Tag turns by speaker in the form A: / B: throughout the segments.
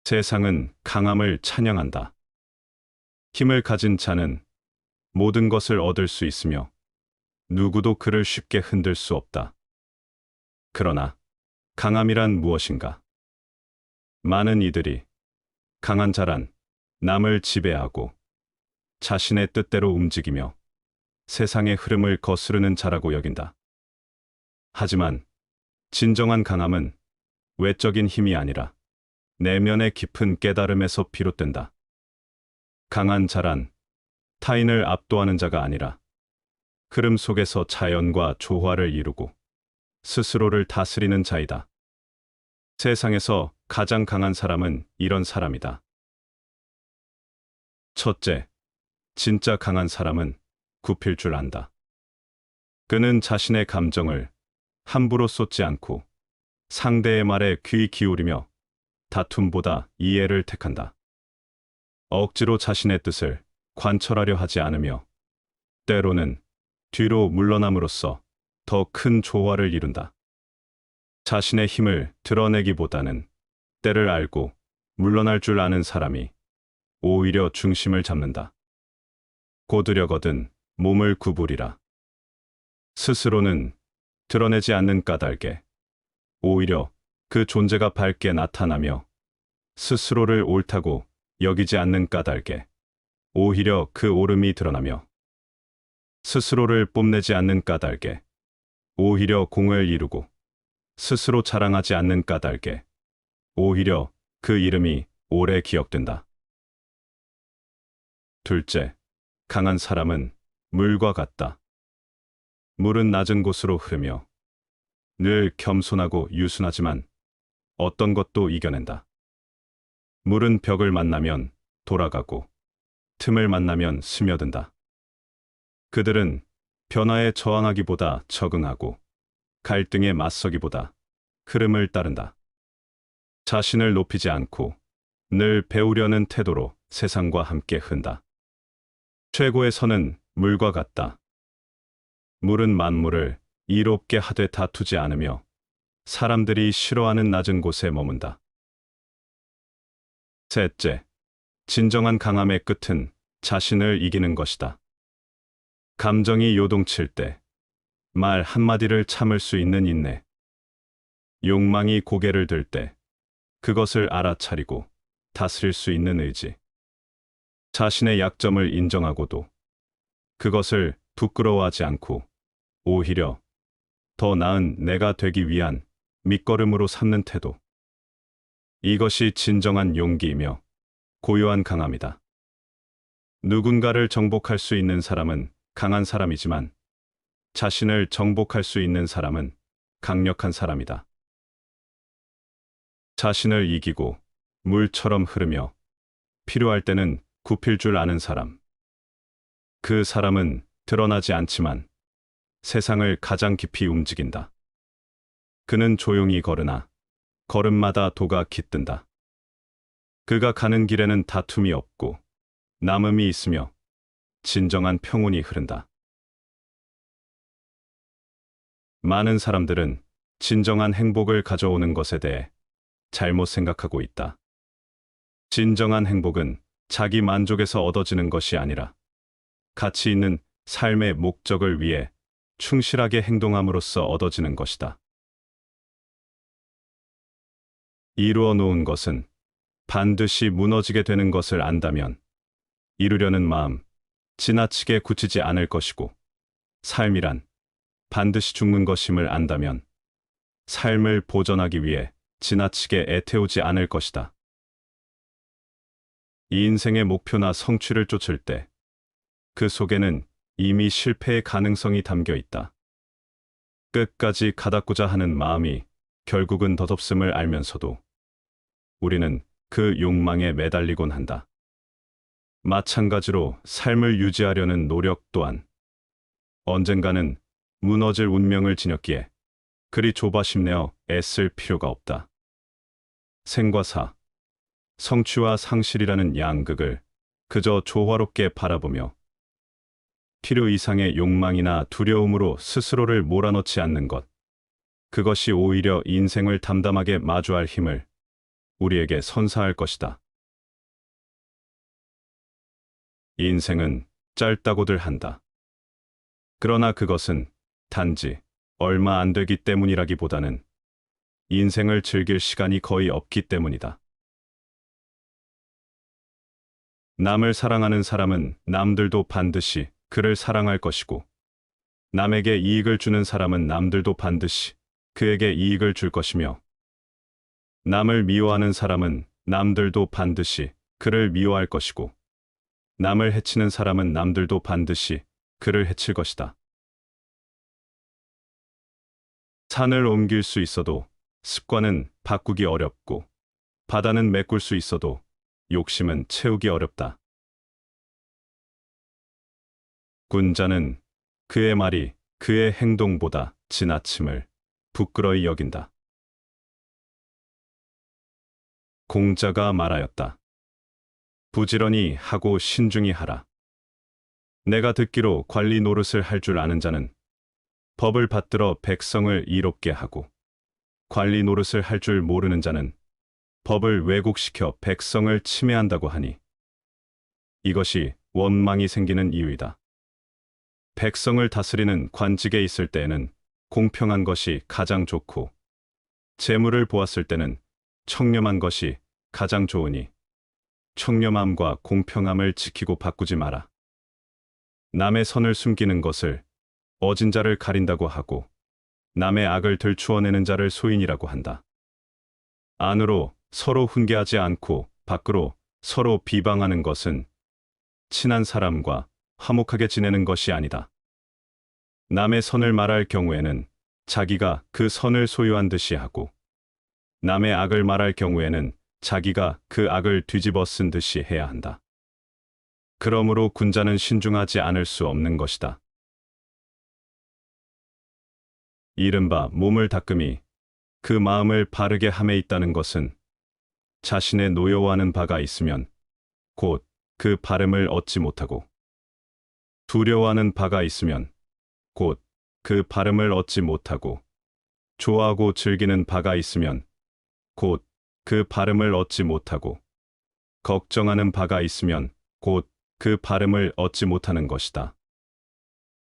A: 세상은 강함을 찬양한다. 힘을 가진 자는 모든 것을 얻을 수 있으며 누구도 그를 쉽게 흔들 수 없다. 그러나 강함이란 무엇인가? 많은 이들이 강한 자란 남을 지배하고 자신의 뜻대로 움직이며 세상의 흐름을 거스르는 자라고 여긴다. 하지만 진정한 강함은 외적인 힘이 아니라 내면의 깊은 깨달음에서 비롯된다. 강한 자란 타인을 압도하는 자가 아니라 흐름 속에서 자연과 조화를 이루고 스스로를 다스리는 자이다. 세상에서 가장 강한 사람은 이런 사람이다. 첫째, 진짜 강한 사람은 굽힐 줄 안다. 그는 자신의 감정을 함부로 쏟지 않고 상대의 말에 귀 기울이며 다툼보다 이해를 택한다. 억지로 자신의 뜻을 관철하려 하지 않으며 때로는 뒤로 물러남으로써 더 큰 조화를 이룬다. 자신의 힘을 드러내기보다는 때를 알고 물러날 줄 아는 사람이 오히려 중심을 잡는다. 고드려거든 몸을 구부리라. 스스로는 드러내지 않는 까닭에 오히려 그 존재가 밝게 나타나며 스스로를 옳다고 여기지 않는 까닭에 오히려 그 옳음이 드러나며 스스로를 뽐내지 않는 까닭에 오히려 공을 이루고 스스로 자랑하지 않는 까닭에 오히려 그 이름이 오래 기억된다. 둘째, 강한 사람은 물과 같다. 물은 낮은 곳으로 흐르며 늘 겸손하고 유순하지만 어떤 것도 이겨낸다. 물은 벽을 만나면 돌아가고 틈을 만나면 스며든다. 그들은 변화에 저항하기보다 적응하고 갈등에 맞서기보다 흐름을 따른다. 자신을 높이지 않고 늘 배우려는 태도로 세상과 함께 흔다. 최고의 선은 물과 같다. 물은 만물을 이롭게 하되 다투지 않으며 사람들이 싫어하는 낮은 곳에 머문다. 셋째, 진정한 강함의 끝은 자신을 이기는 것이다. 감정이 요동칠 때 말 한마디를 참을 수 있는 인내, 욕망이 고개를 들 때 그것을 알아차리고 다스릴 수 있는 의지, 자신의 약점을 인정하고도 그것을 부끄러워하지 않고 오히려 더 나은 내가 되기 위한 밑거름으로 삼는 태도. 이것이 진정한 용기이며 고요한 강함이다. 누군가를 정복할 수 있는 사람은 강한 사람이지만 자신을 정복할 수 있는 사람은 강력한 사람이다. 자신을 이기고 물처럼 흐르며 필요할 때는 굽힐 줄 아는 사람. 그 사람은 드러나지 않지만 세상을 가장 깊이 움직인다. 그는 조용히 걸으나 걸음마다 도가 깃든다. 그가 가는 길에는 다툼이 없고 남음이 있으며 진정한 평온이 흐른다. 많은 사람들은 진정한 행복을 가져오는 것에 대해 잘못 생각하고 있다. 진정한 행복은 자기 만족에서 얻어지는 것이 아니라 가치 있는 삶의 목적을 위해 충실하게 행동함으로써 얻어지는 것이다. 이루어 놓은 것은 반드시 무너지게 되는 것을 안다면 이루려는 마음 지나치게 굳히지 않을 것이고, 삶이란 반드시 죽는 것임을 안다면 삶을 보존하기 위해 지나치게 애태우지 않을 것이다. 이 인생의 목표나 성취를 쫓을 때 그 속에는 이미 실패의 가능성이 담겨 있다. 끝까지 가닿고자 하는 마음이 결국은 덧없음을 알면서도 우리는 그 욕망에 매달리곤 한다. 마찬가지로 삶을 유지하려는 노력 또한 언젠가는 무너질 운명을 지녔기에 그리 조바심내어 애쓸 필요가 없다. 생과 사, 성취와 상실이라는 양극을 그저 조화롭게 바라보며 필요 이상의 욕망이나 두려움으로 스스로를 몰아넣지 않는 것, 그것이 오히려 인생을 담담하게 마주할 힘을 우리에게 선사할 것이다. 인생은 짧다고들 한다. 그러나 그것은 단지 얼마 안 되기 때문이라기보다는 인생을 즐길 시간이 거의 없기 때문이다. 남을 사랑하는 사람은 남들도 반드시 그를 사랑할 것이고, 남에게 이익을 주는 사람은 남들도 반드시 그에게 이익을 줄 것이며, 남을 미워하는 사람은 남들도 반드시 그를 미워할 것이고, 남을 해치는 사람은 남들도 반드시 그를 해칠 것이다. 산을 옮길 수 있어도 습관은 바꾸기 어렵고, 바다는 메꿀 수 있어도 욕심은 채우기 어렵다. 군자는 그의 말이 그의 행동보다 지나침을 부끄러이 여긴다. 공자가 말하였다. 부지런히 하고 신중히 하라. 내가 듣기로 관리 노릇을 할 줄 아는 자는 법을 받들어 백성을 이롭게 하고, 관리 노릇을 할 줄 모르는 자는 법을 왜곡시켜 백성을 침해한다고 하니, 이것이 원망이 생기는 이유이다. 백성을 다스리는 관직에 있을 때에는 공평한 것이 가장 좋고, 재물을 보았을 때는 청렴한 것이 가장 좋으니, 청렴함과 공평함을 지키고 바꾸지 마라. 남의 선을 숨기는 것을 어진자를 가린다고 하고, 남의 악을 들추어내는 자를 소인이라고 한다. 안으로 서로 훈계하지 않고 밖으로 서로 비방하는 것은 친한 사람과 화목하게 지내는 것이 아니다. 남의 선을 말할 경우에는 자기가 그 선을 소유한 듯이 하고, 남의 악을 말할 경우에는 자기가 그 악을 뒤집어 쓴 듯이 해야 한다. 그러므로 군자는 신중하지 않을 수 없는 것이다. 이른바 몸을 닦음이 그 마음을 바르게 함에 있다는 것은, 자신의 노여워하는 바가 있으면 곧 그 바름을 얻지 못하고, 두려워하는 바가 있으면 곧 그 바름을 얻지 못하고, 좋아하고 즐기는 바가 있으면 곧 그 바름을 얻지 못하고, 걱정하는 바가 있으면 곧 그 바름을 얻지 못하는 것이다.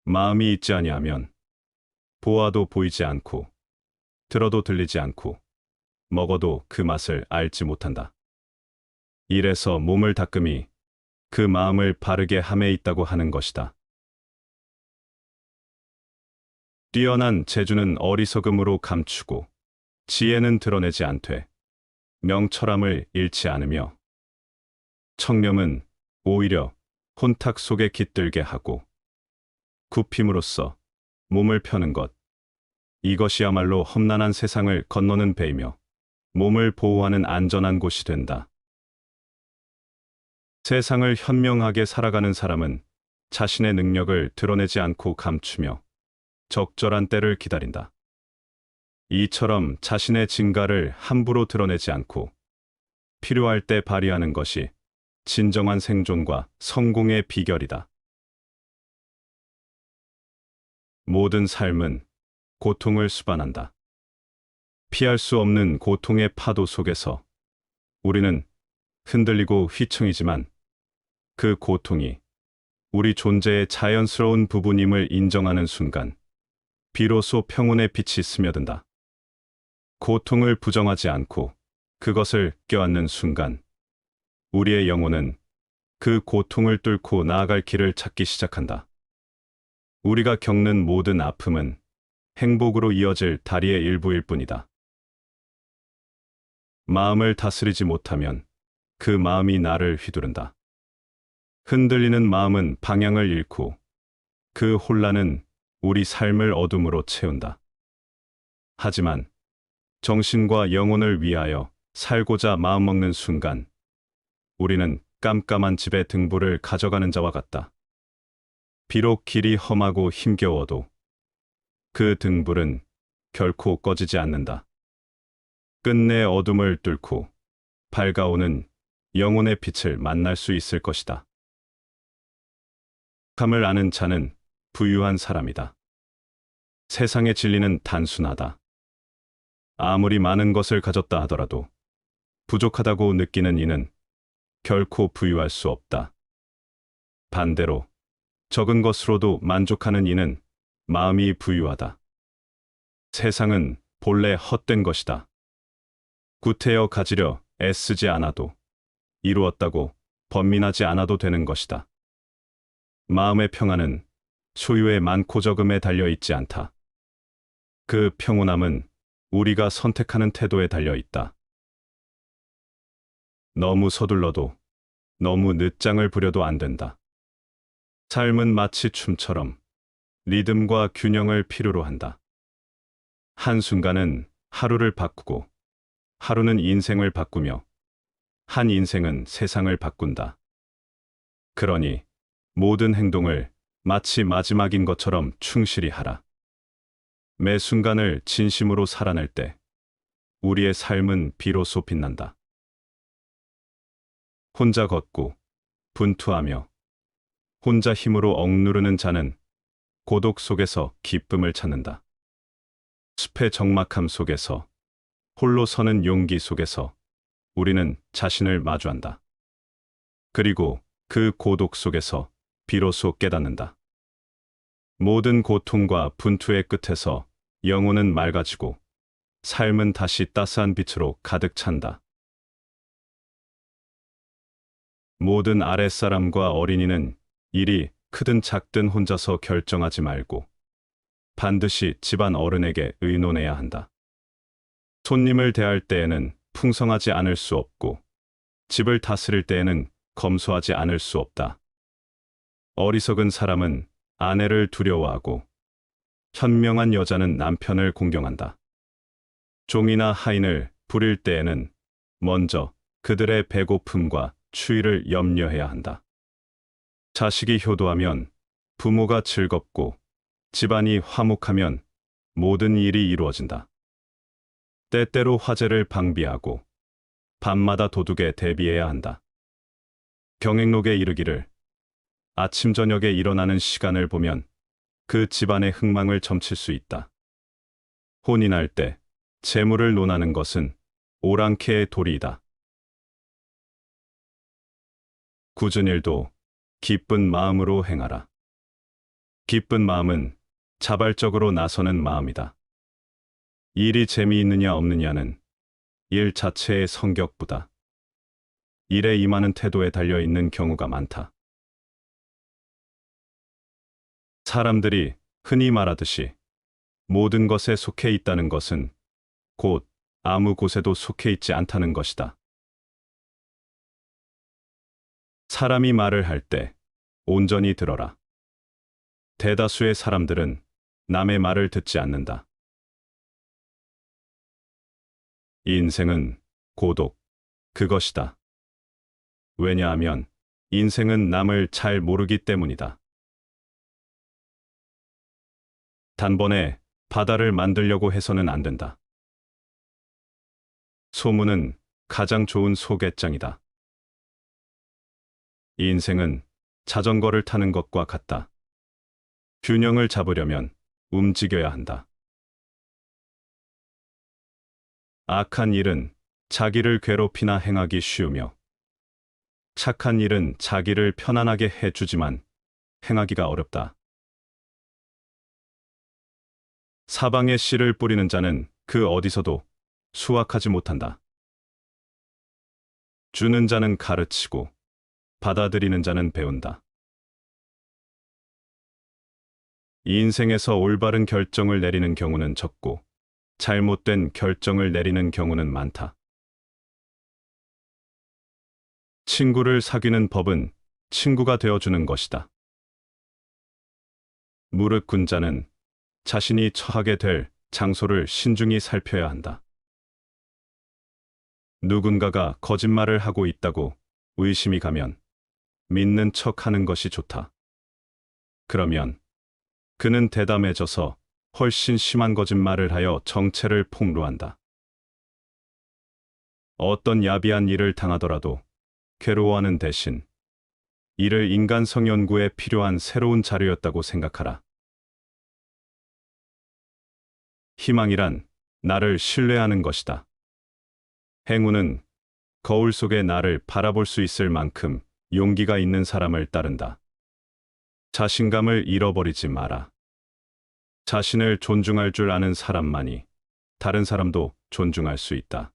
A: 마음이 있지 아니하면 보아도 보이지 않고, 들어도 들리지 않고, 먹어도 그 맛을 알지 못한다. 이래서 몸을 닦음이 그 마음을 바르게 함에 있다고 하는 것이다. 뛰어난 재주는 어리석음으로 감추고, 지혜는 드러내지 않되 명철함을 잃지 않으며, 청렴은 오히려 혼탁 속에 깃들게 하고, 굽힘으로써 몸을 펴는 것, 이것이야말로 험난한 세상을 건너는 배이며 몸을 보호하는 안전한 곳이 된다. 세상을 현명하게 살아가는 사람은 자신의 능력을 드러내지 않고 감추며 적절한 때를 기다린다. 이처럼 자신의 진가를 함부로 드러내지 않고 필요할 때 발휘하는 것이 진정한 생존과 성공의 비결이다. 모든 삶은 고통을 수반한다. 피할 수 없는 고통의 파도 속에서 우리는 흔들리고 휘청이지만, 그 고통이 우리 존재의 자연스러운 부분임을 인정하는 순간 비로소 평온의 빛이 스며든다. 고통을 부정하지 않고 그것을 껴안는 순간 우리의 영혼은 그 고통을 뚫고 나아갈 길을 찾기 시작한다. 우리가 겪는 모든 아픔은 행복으로 이어질 다리의 일부일 뿐이다. 마음을 다스리지 못하면 그 마음이 나를 휘두른다. 흔들리는 마음은 방향을 잃고, 그 혼란은 우리 삶을 어둠으로 채운다. 하지만 정신과 영혼을 위하여 살고자 마음먹는 순간 우리는 깜깜한 집의 등불을 가져가는 자와 같다. 비록 길이 험하고 힘겨워도 그 등불은 결코 꺼지지 않는다. 끝내 어둠을 뚫고 밝아오는 영혼의 빛을 만날 수 있을 것이다. 감을 아는 자는 부유한 사람이다. 세상의 진리는 단순하다. 아무리 많은 것을 가졌다 하더라도 부족하다고 느끼는 이는 결코 부유할 수 없다. 반대로 적은 것으로도 만족하는 이는 마음이 부유하다. 세상은 본래 헛된 것이다. 구태여 가지려 애쓰지 않아도 이루었다고 번민하지 않아도 되는 것이다. 마음의 평안은 소유의 많고 적음에 달려 있지 않다. 그 평온함은 우리가 선택하는 태도에 달려 있다. 너무 서둘러도 너무 늦장을 부려도 안 된다. 삶은 마치 춤처럼 리듬과 균형을 필요로 한다. 한순간은 하루를 바꾸고 하루는 인생을 바꾸며 한 인생은 세상을 바꾼다. 그러니 모든 행동을 마치 마지막인 것처럼 충실히 하라. 매 순간을 진심으로 살아낼 때 우리의 삶은 비로소 빛난다. 혼자 걷고 분투하며 혼자 힘으로 억누르는 자는 고독 속에서 기쁨을 찾는다. 숲의 적막함 속에서 홀로 서는 용기 속에서 우리는 자신을 마주한다. 그리고 그 고독 속에서 비로소 깨닫는다. 모든 고통과 분투의 끝에서 영혼은 맑아지고 삶은 다시 따스한 빛으로 가득 찬다. 모든 아랫사람과 어린이는 일이 크든 작든 혼자서 결정하지 말고 반드시 집안 어른에게 의논해야 한다. 손님을 대할 때에는 풍성하지 않을 수 없고 집을 다스릴 때에는 검소하지 않을 수 없다. 어리석은 사람은 아내를 두려워하고 현명한 여자는 남편을 공경한다. 종이나 하인을 부릴 때에는 먼저 그들의 배고픔과 추위를 염려해야 한다. 자식이 효도하면 부모가 즐겁고 집안이 화목하면 모든 일이 이루어진다. 때때로 화재를 방비하고 밤마다 도둑에 대비해야 한다. 경행록에 이르기를 아침 저녁에 일어나는 시간을 보면 그 집안의 흥망을 점칠 수 있다. 혼인할 때 재물을 논하는 것은 오랑캐의 도리이다. 굳은 일도 기쁜 마음으로 행하라. 기쁜 마음은 자발적으로 나서는 마음이다. 일이 재미있느냐 없느냐는 일 자체의 성격보다 일에 임하는 태도에 달려 있는 경우가 많다. 사람들이 흔히 말하듯이 모든 것에 속해 있다는 것은 곧 아무 곳에도 속해 있지 않다는 것이다. 사람이 말을 할 때 온전히 들어라. 대다수의 사람들은 남의 말을 듣지 않는다. 인생은 고독, 그것이다. 왜냐하면 인생은 남을 잘 모르기 때문이다. 단번에 바다를 만들려고 해서는 안 된다. 소문은 가장 좋은 소개장이다. 인생은 자전거를 타는 것과 같다. 균형을 잡으려면 움직여야 한다. 악한 일은 자기를 괴롭히나 행하기 쉬우며 착한 일은 자기를 편안하게 해주지만 행하기가 어렵다. 사방에 씨를 뿌리는 자는 그 어디서도 수확하지 못한다. 주는 자는 가르치고 받아들이는 자는 배운다. 인생에서 올바른 결정을 내리는 경우는 적고 잘못된 결정을 내리는 경우는 많다. 친구를 사귀는 법은 친구가 되어주는 것이다. 무릇 군 자는 자신이 처하게 될 장소를 신중히 살펴야 한다. 누군가가 거짓말을 하고 있다고 의심이 가면 믿는 척 하는 것이 좋다. 그러면 그는 대담해져서 훨씬 심한 거짓말을 하여 정체를 폭로한다. 어떤 야비한 일을 당하더라도 괴로워하는 대신 이를 인간성 연구에 필요한 새로운 자료였다고 생각하라. 희망이란 나를 신뢰하는 것이다. 행운은 거울 속의 나를 바라볼 수 있을 만큼 용기가 있는 사람을 따른다. 자신감을 잃어버리지 마라. 자신을 존중할 줄 아는 사람만이 다른 사람도 존중할 수 있다.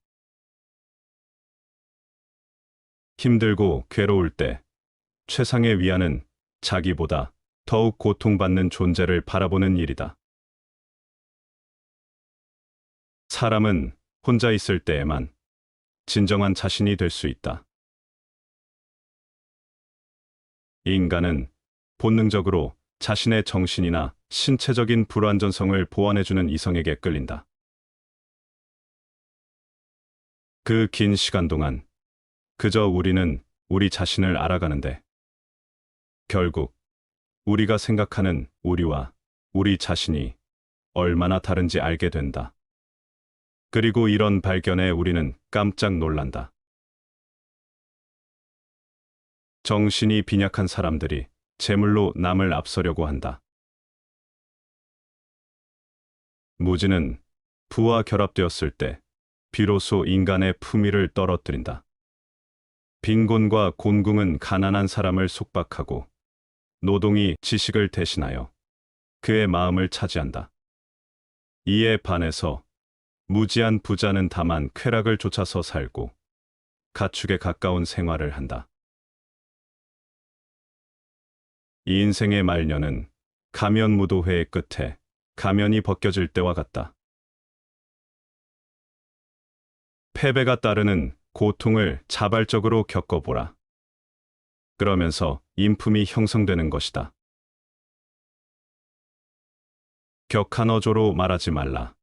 A: 힘들고 괴로울 때 최상의 위안은 자기보다 더욱 고통받는 존재를 바라보는 일이다. 사람은 혼자 있을 때에만 진정한 자신이 될 수 있다. 인간은 본능적으로 자신의 정신이나 신체적인 불완전성을 보완해주는 이성에게 끌린다. 그 긴 시간 동안 그저 우리는 우리 자신을 알아가는데 결국 우리가 생각하는 우리와 우리 자신이 얼마나 다른지 알게 된다. 그리고 이런 발견에 우리는 깜짝 놀란다. 정신이 빈약한 사람들이 재물로 남을 앞서려고 한다. 무지는 부와 결합되었을 때 비로소 인간의 품위를 떨어뜨린다. 빈곤과 곤궁은 가난한 사람을 속박하고 노동이 지식을 대신하여 그의 마음을 차지한다. 이에 반해서 무지한 부자는 다만 쾌락을 쫓아서 살고 가축에 가까운 생활을 한다. 이 인생의 말년은 가면무도회의 끝에 가면이 벗겨질 때와 같다. 패배가 따르는 고통을 자발적으로 겪어보라. 그러면서 인품이 형성되는 것이다. 격한어조로 말하지 말라.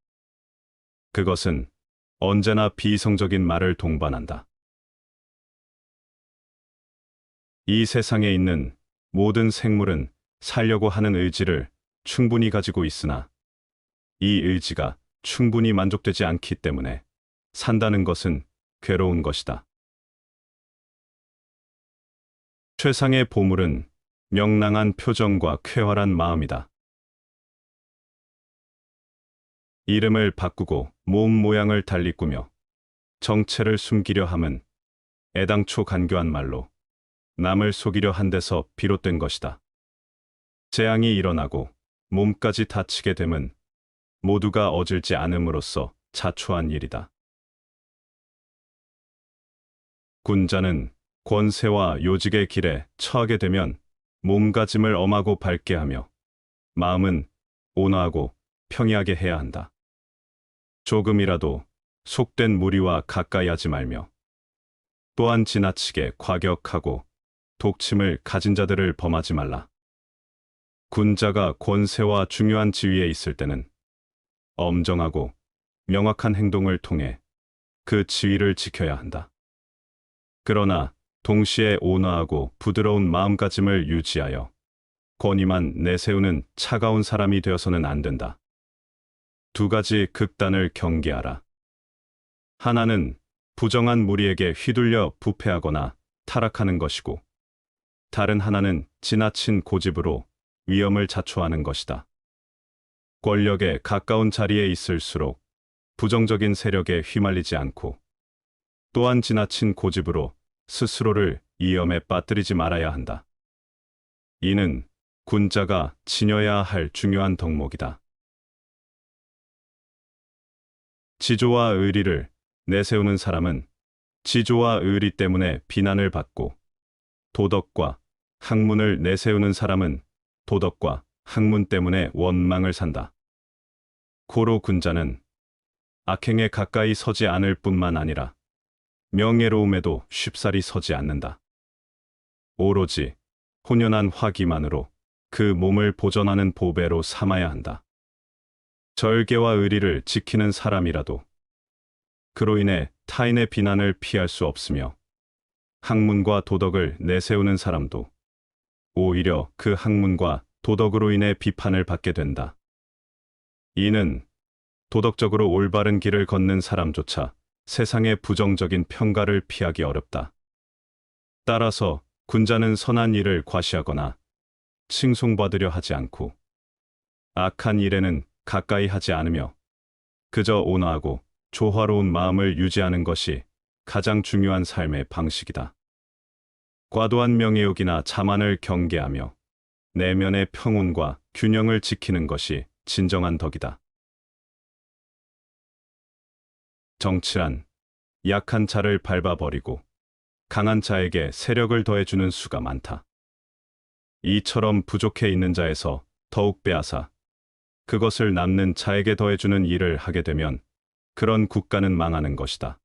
A: 그것은 언제나 비이성적인 말을 동반한다. 이 세상에 있는 모든 생물은 살려고 하는 의지를 충분히 가지고 있으나 이 의지가 충분히 만족되지 않기 때문에 산다는 것은 괴로운 것이다. 최상의 보물은 명랑한 표정과 쾌활한 마음이다. 이름을 바꾸고 몸 모양을 달리 꾸며 정체를 숨기려 함은 애당초 간교한 말로 남을 속이려 한 데서 비롯된 것이다. 재앙이 일어나고 몸까지 다치게 됨은 모두가 어질지 않음으로써 자초한 일이다. 군자는 권세와 요직의 길에 처하게 되면 몸가짐을 엄하고 밝게 하며 마음은 온화하고 평이하게 해야 한다. 조금이라도 속된 무리와 가까이 하지 말며 또한 지나치게 과격하고 독침을 가진 자들을 범하지 말라. 군자가 권세와 중요한 지위에 있을 때는 엄정하고 명확한 행동을 통해 그 지위를 지켜야 한다. 그러나 동시에 온화하고 부드러운 마음가짐을 유지하여 권위만 내세우는 차가운 사람이 되어서는 안 된다. 두 가지 극단을 경계하라. 하나는 부정한 무리에게 휘둘려 부패하거나 타락하는 것이고 다른 하나는 지나친 고집으로 위험을 자초하는 것이다. 권력에 가까운 자리에 있을수록 부정적인 세력에 휘말리지 않고 또한 지나친 고집으로 스스로를 위험에 빠뜨리지 말아야 한다. 이는 군자가 지녀야 할 중요한 덕목이다. 지조와 의리를 내세우는 사람은 지조와 의리 때문에 비난을 받고 도덕과 학문을 내세우는 사람은 도덕과 학문 때문에 원망을 산다. 고로 군자는 악행에 가까이 서지 않을 뿐만 아니라 명예로움에도 쉽사리 서지 않는다. 오로지 혼연한 화기만으로 그 몸을 보존하는 보배로 삼아야 한다. 절개와 의리를 지키는 사람이라도 그로 인해 타인의 비난을 피할 수 없으며 학문과 도덕을 내세우는 사람도 오히려 그 학문과 도덕으로 인해 비판을 받게 된다. 이는 도덕적으로 올바른 길을 걷는 사람조차 세상의 부정적인 평가를 피하기 어렵다. 따라서 군자는 선한 일을 과시하거나 칭송받으려 하지 않고 악한 일에는 가까이 하지 않으며 그저 온화하고 조화로운 마음을 유지하는 것이 가장 중요한 삶의 방식이다. 과도한 명예욕이나 자만을 경계하며 내면의 평온과 균형을 지키는 것이 진정한 덕이다. 정치란 약한 자를 밟아버리고 강한 자에게 세력을 더해주는 수가 많다. 이처럼 부족해 있는 자에서 더욱 빼앗아 그것을 남는 자에게 더해주는 일을 하게 되면 그런 국가는 망하는 것이다.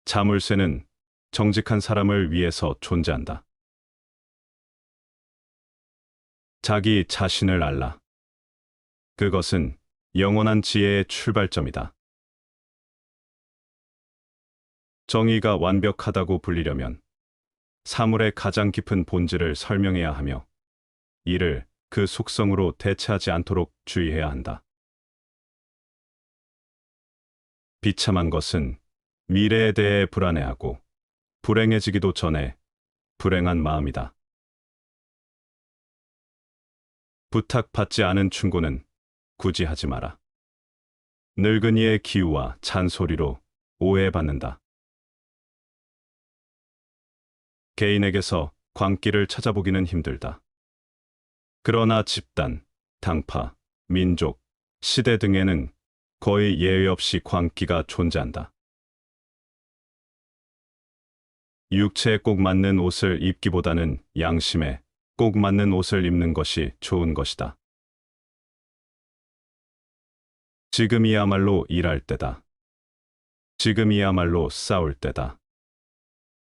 A: 자물쇠는 정직한 사람을 위해서 존재한다. 자기 자신을 알라. 그것은 영원한 지혜의 출발점이다. 정의가 완벽하다고 불리려면 사물의 가장 깊은 본질을 설명해야 하며 이를 그 속성으로 대체하지 않도록 주의해야 한다. 비참한 것은 미래에 대해 불안해하고 불행해지기도 전에 불행한 마음이다. 부탁받지 않은 충고는 굳이 하지 마라. 늙은이의 기우와 잔소리로 오해받는다. 개인에게서 광기를 찾아보기는 힘들다. 그러나 집단, 당파, 민족, 시대 등에는 거의 예외 없이 광기가 존재한다. 육체에 꼭 맞는 옷을 입기보다는 양심에 꼭 맞는 옷을 입는 것이 좋은 것이다. 지금이야말로 일할 때다. 지금이야말로 싸울 때다.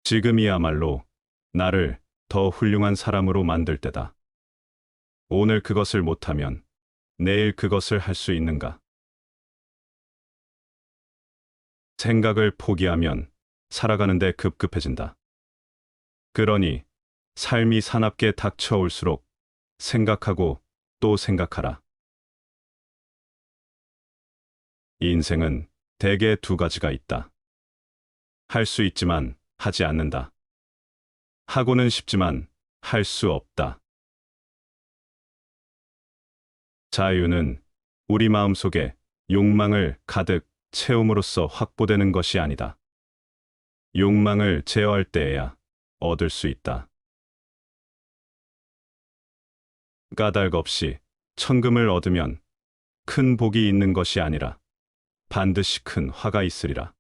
A: 지금이야말로 나를 더 훌륭한 사람으로 만들 때다. 오늘 그것을 못하면 내일 그것을 할 수 있는가? 생각을 포기하면 살아가는데 급급해진다. 그러니 삶이 사납게 닥쳐올수록 생각하고 또 생각하라. 인생은 대개 두 가지가 있다. 할 수 있지만 하지 않는다. 하고는 싶지만 할 수 없다. 자유는 우리 마음속에 욕망을 가득 채움으로써 확보되는 것이 아니다. 욕망을 제어할 때에야 얻을 수 있다. 까닭 없이 천금을 얻으면 큰 복이 있는 것이 아니라 반드시 큰 화가 있으리라.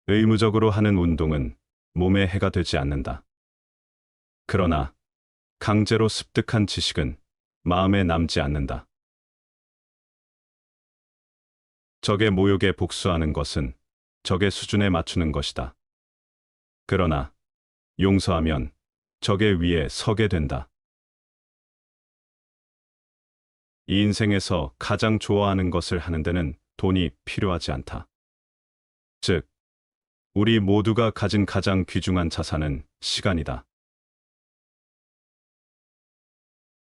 A: 의무적으로 하는 운동은 몸에 해가 되지 않는다. 그러나 강제로 습득한 지식은 마음에 남지 않는다. 적의 모욕에 복수하는 것은 적의 수준에 맞추는 것이다. 그러나 용서하면 적의 위에 서게 된다. 이 인생에서 가장 좋아하는 것을 하는 데는 돈이 필요하지 않다. 즉, 우리 모두가 가진 가장 귀중한 자산은 시간이다.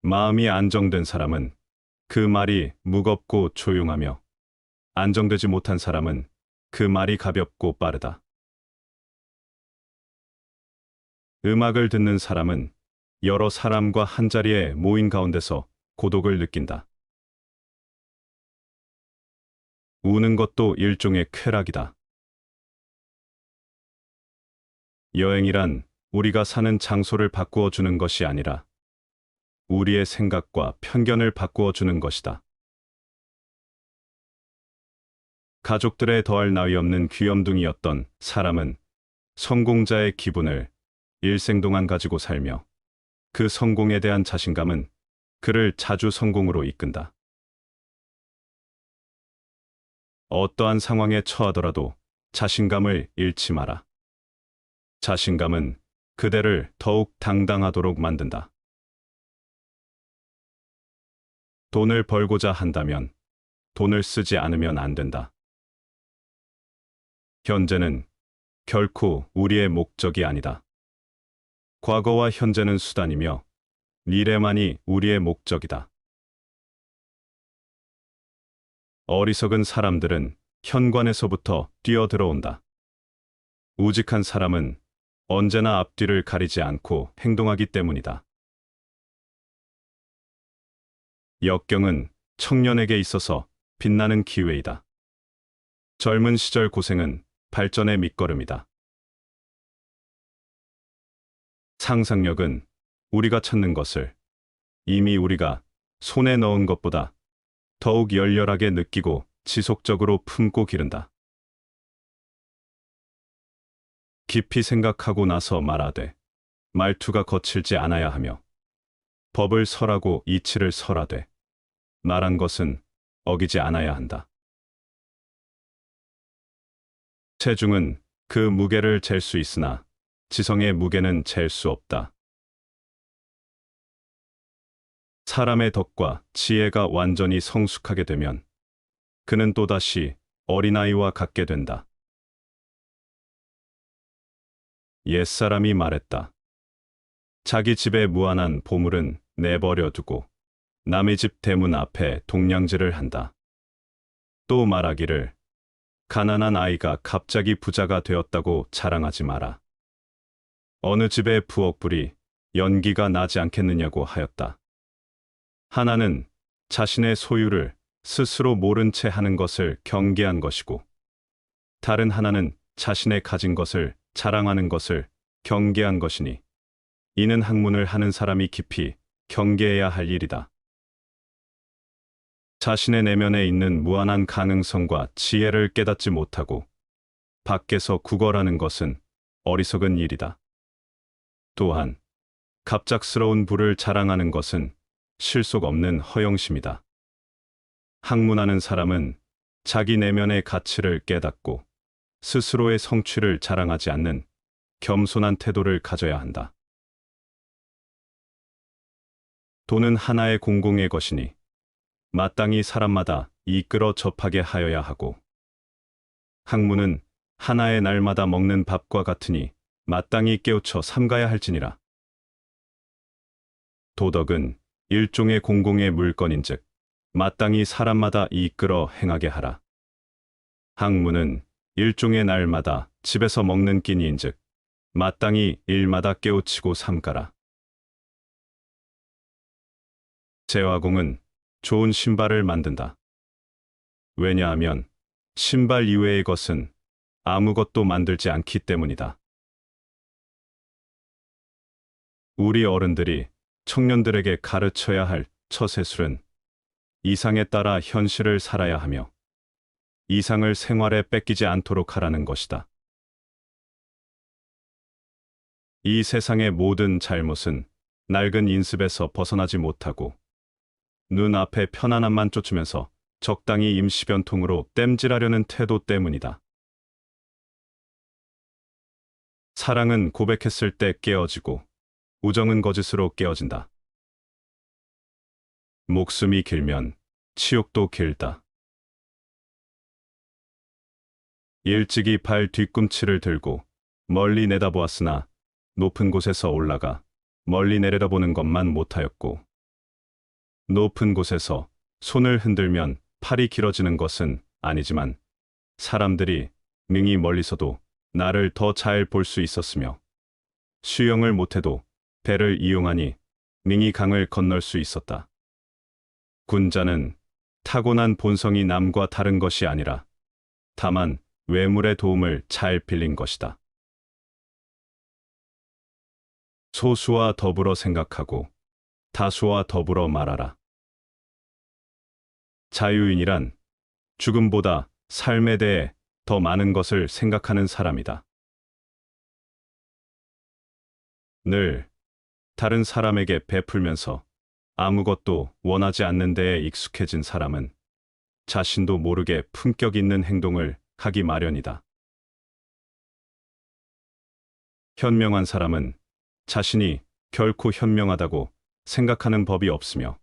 A: 마음이 안정된 사람은 그 말이 무겁고 조용하며 안정되지 못한 사람은 그 말이 가볍고 빠르다. 음악을 듣는 사람은 여러 사람과 한자리에 모인 가운데서 고독을 느낀다. 우는 것도 일종의 쾌락이다. 여행이란 우리가 사는 장소를 바꾸어 주는 것이 아니라 우리의 생각과 편견을 바꾸어 주는 것이다. 가족들에 더할 나위 없는 귀염둥이였던 사람은 성공자의 기분을 일생 동안 가지고 살며 그 성공에 대한 자신감은 그를 자주 성공으로 이끈다. 어떠한 상황에 처하더라도 자신감을 잃지 마라. 자신감은 그대를 더욱 당당하도록 만든다. 돈을 벌고자 한다면 돈을 쓰지 않으면 안 된다. 현재는 결코 우리의 목적이 아니다. 과거와 현재는 수단이며 미래만이 우리의 목적이다. 어리석은 사람들은 현관에서부터 뛰어들어온다. 우직한 사람은 언제나 앞뒤를 가리지 않고 행동하기 때문이다. 역경은 청년에게 있어서 빛나는 기회이다. 젊은 시절 고생은 발전의 밑거름이다. 상상력은 우리가 찾는 것을 이미 우리가 손에 넣은 것보다 더욱 열렬하게 느끼고 지속적으로 품고 기른다. 깊이 생각하고 나서 말하되 말투가 거칠지 않아야 하며 법을 설하고 이치를 설하되 말한 것은 어기지 않아야 한다. 체중은 그 무게를 잴 수 있으나 지성의 무게는 잴 수 없다. 사람의 덕과 지혜가 완전히 성숙하게 되면 그는 또다시 어린아이와 같게 된다. 옛사람이 말했다. 자기 집에 무한한 보물은 내버려 두고 남의 집 대문 앞에 동냥질을 한다. 또 말하기를 가난한 아이가 갑자기 부자가 되었다고 자랑하지 마라. 어느 집의 부엌불이 연기가 나지 않겠느냐고 하였다. 하나는 자신의 소유를 스스로 모른 채 하는 것을 경계한 것이고, 다른 하나는 자신의 가진 것을 자랑하는 것을 경계한 것이니, 이는 학문을 하는 사람이 깊이 경계해야 할 일이다. 자신의 내면에 있는 무한한 가능성과 지혜를 깨닫지 못하고 밖에서 구걸하는 것은 어리석은 일이다. 또한 갑작스러운 부를 자랑하는 것은 실속 없는 허영심이다. 학문하는 사람은 자기 내면의 가치를 깨닫고 스스로의 성취를 자랑하지 않는 겸손한 태도를 가져야 한다. 돈은 하나의 공공의 것이니 마땅히 사람마다 이끌어 접하게 하여야 하고, 학문은 하나의 날마다 먹는 밥과 같으니 마땅히 깨우쳐 삼가야 할지니라. 도덕은 일종의 공공의 물건인즉 마땅히 사람마다 이끌어 행하게 하라. 학문은 일종의 날마다 집에서 먹는 끼니인즉 마땅히 일마다 깨우치고 삼가라. 재화공은 좋은 신발을 만든다. 왜냐하면 신발 이외의 것은 아무것도 만들지 않기 때문이다. 우리 어른들이 청년들에게 가르쳐야 할 처세술은 이상에 따라 현실을 살아야 하며 이상을 생활에 뺏기지 않도록 하라는 것이다. 이 세상의 모든 잘못은 낡은 인습에서 벗어나지 못하고 눈앞의 편안함만 쫓으면서 적당히 임시변통으로 땜질하려는 태도 때문이다. 사랑은 고백했을 때 깨어지고 우정은 거짓으로 깨어진다. 목숨이 길면 치욕도 길다. 일찍이 발 뒤꿈치를 들고 멀리 내다보았으나 높은 곳에서 올라가 멀리 내려다보는 것만 못하였고, 높은 곳에서 손을 흔들면 팔이 길어지는 것은 아니지만 사람들이 능히 멀리서도 나를 더 잘 볼 수 있었으며, 수영을 못해도 배를 이용하니 능히 강을 건널 수 있었다. 군자는 타고난 본성이 남과 다른 것이 아니라 다만 외물의 도움을 잘 빌린 것이다. 소수와 더불어 생각하고 다수와 더불어 말하라. 자유인이란 죽음보다 삶에 대해 더 많은 것을 생각하는 사람이다. 늘 다른 사람에게 베풀면서 아무것도 원하지 않는 데에 익숙해진 사람은 자신도 모르게 품격 있는 행동을 하기 마련이다. 현명한 사람은 자신이 결코 현명하다고 생각하는 법이 없으며,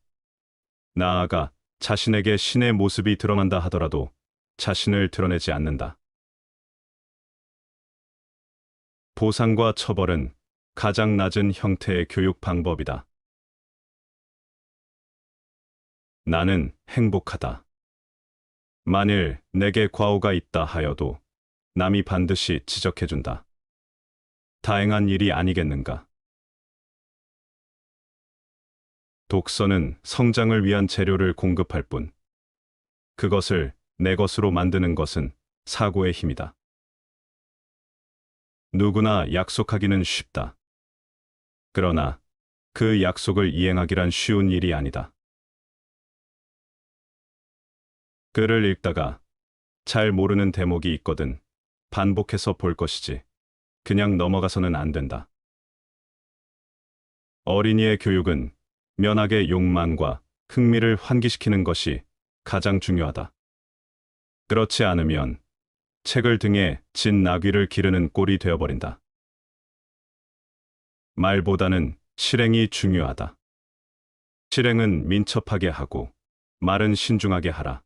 A: 나아가 자신에게 신의 모습이 드러난다 하더라도 자신을 드러내지 않는다. 보상과 처벌은 가장 낮은 형태의 교육 방법이다. 나는 행복하다. 만일 내게 과오가 있다 하여도 남이 반드시 지적해준다. 다행한 일이 아니겠는가? 독서는 성장을 위한 재료를 공급할 뿐 그것을 내 것으로 만드는 것은 사고의 힘이다. 누구나 약속하기는 쉽다. 그러나 그 약속을 이행하기란 쉬운 일이 아니다. 글을 읽다가 잘 모르는 대목이 있거든 반복해서 볼 것이지 그냥 넘어가서는 안 된다. 어린이의 교육은 면학의 욕망과 흥미를 환기시키는 것이 가장 중요하다. 그렇지 않으면 책을 등에 진 나귀를 기르는 꼴이 되어버린다. 말보다는 실행이 중요하다. 실행은 민첩하게 하고 말은 신중하게 하라.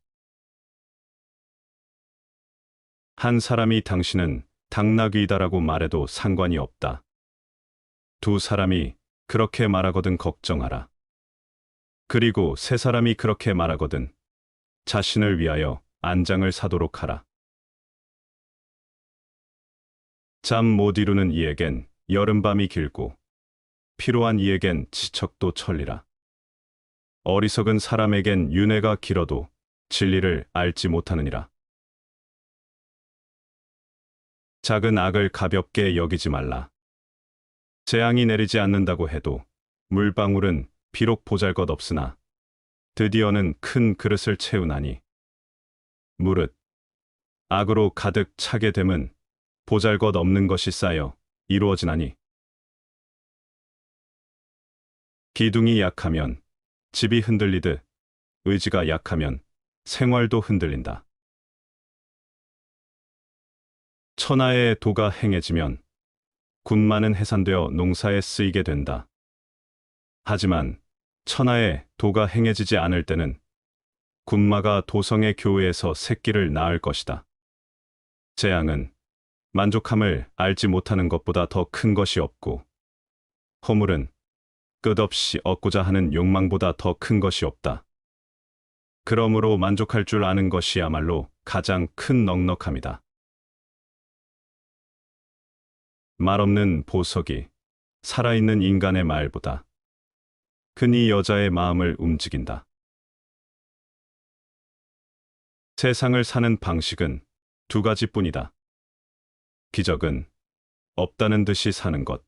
A: 한 사람이 당신은 당나귀이다라고 말해도 상관이 없다. 두 사람이 그렇게 말하거든 걱정하라. 그리고 세 사람이 그렇게 말하거든 자신을 위하여 안장을 사도록 하라. 잠 못 이루는 이에겐 여름밤이 길고 피로한 이에겐 지척도 천리라. 어리석은 사람에겐 윤회가 길어도 진리를 알지 못하느니라. 작은 악을 가볍게 여기지 말라. 재앙이 내리지 않는다고 해도 물방울은 비록 보잘것없으나 드디어는 큰 그릇을 채우나니 무릇 악으로 가득 차게 됨은 보잘것없는 것이 쌓여 이루어지나니 기둥이 약하면 집이 흔들리듯 의지가 약하면 생활도 흔들린다. 천하의 도가 행해지면 군마는 해산되어 농사에 쓰이게 된다. 하지만 천하의 도가 행해지지 않을 때는 군마가 도성의 교회에서 새끼를 낳을 것이다. 재앙은 만족함을 알지 못하는 것보다 더 큰 것이 없고 허물은 끝없이 얻고자 하는 욕망보다 더 큰 것이 없다. 그러므로 만족할 줄 아는 것이야말로 가장 큰 넉넉함이다. 말없는 보석이 살아있는 인간의 말보다 흔히 여자의 마음을 움직인다. 세상을 사는 방식은 두 가지뿐이다. 기적은 없다는 듯이 사는 것,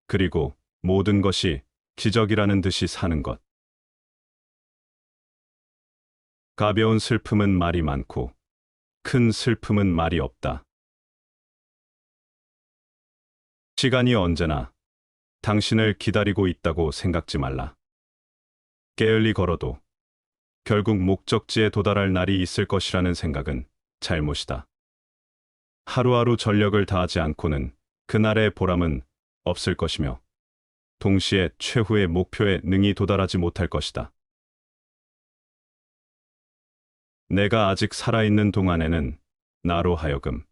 A: 그리고 모든 것이 기적이라는 듯이 사는 것. 가벼운 슬픔은 말이 많고 큰 슬픔은 말이 없다. 시간이 언제나 당신을 기다리고 있다고 생각지 말라. 게을리 걸어도 결국 목적지에 도달할 날이 있을 것이라는 생각은 잘못이다. 하루하루 전력을 다하지 않고는 그날의 보람은 없을 것이며 동시에 최후의 목표에 능히 도달하지 못할 것이다. 내가 아직 살아있는 동안에는 나로 하여금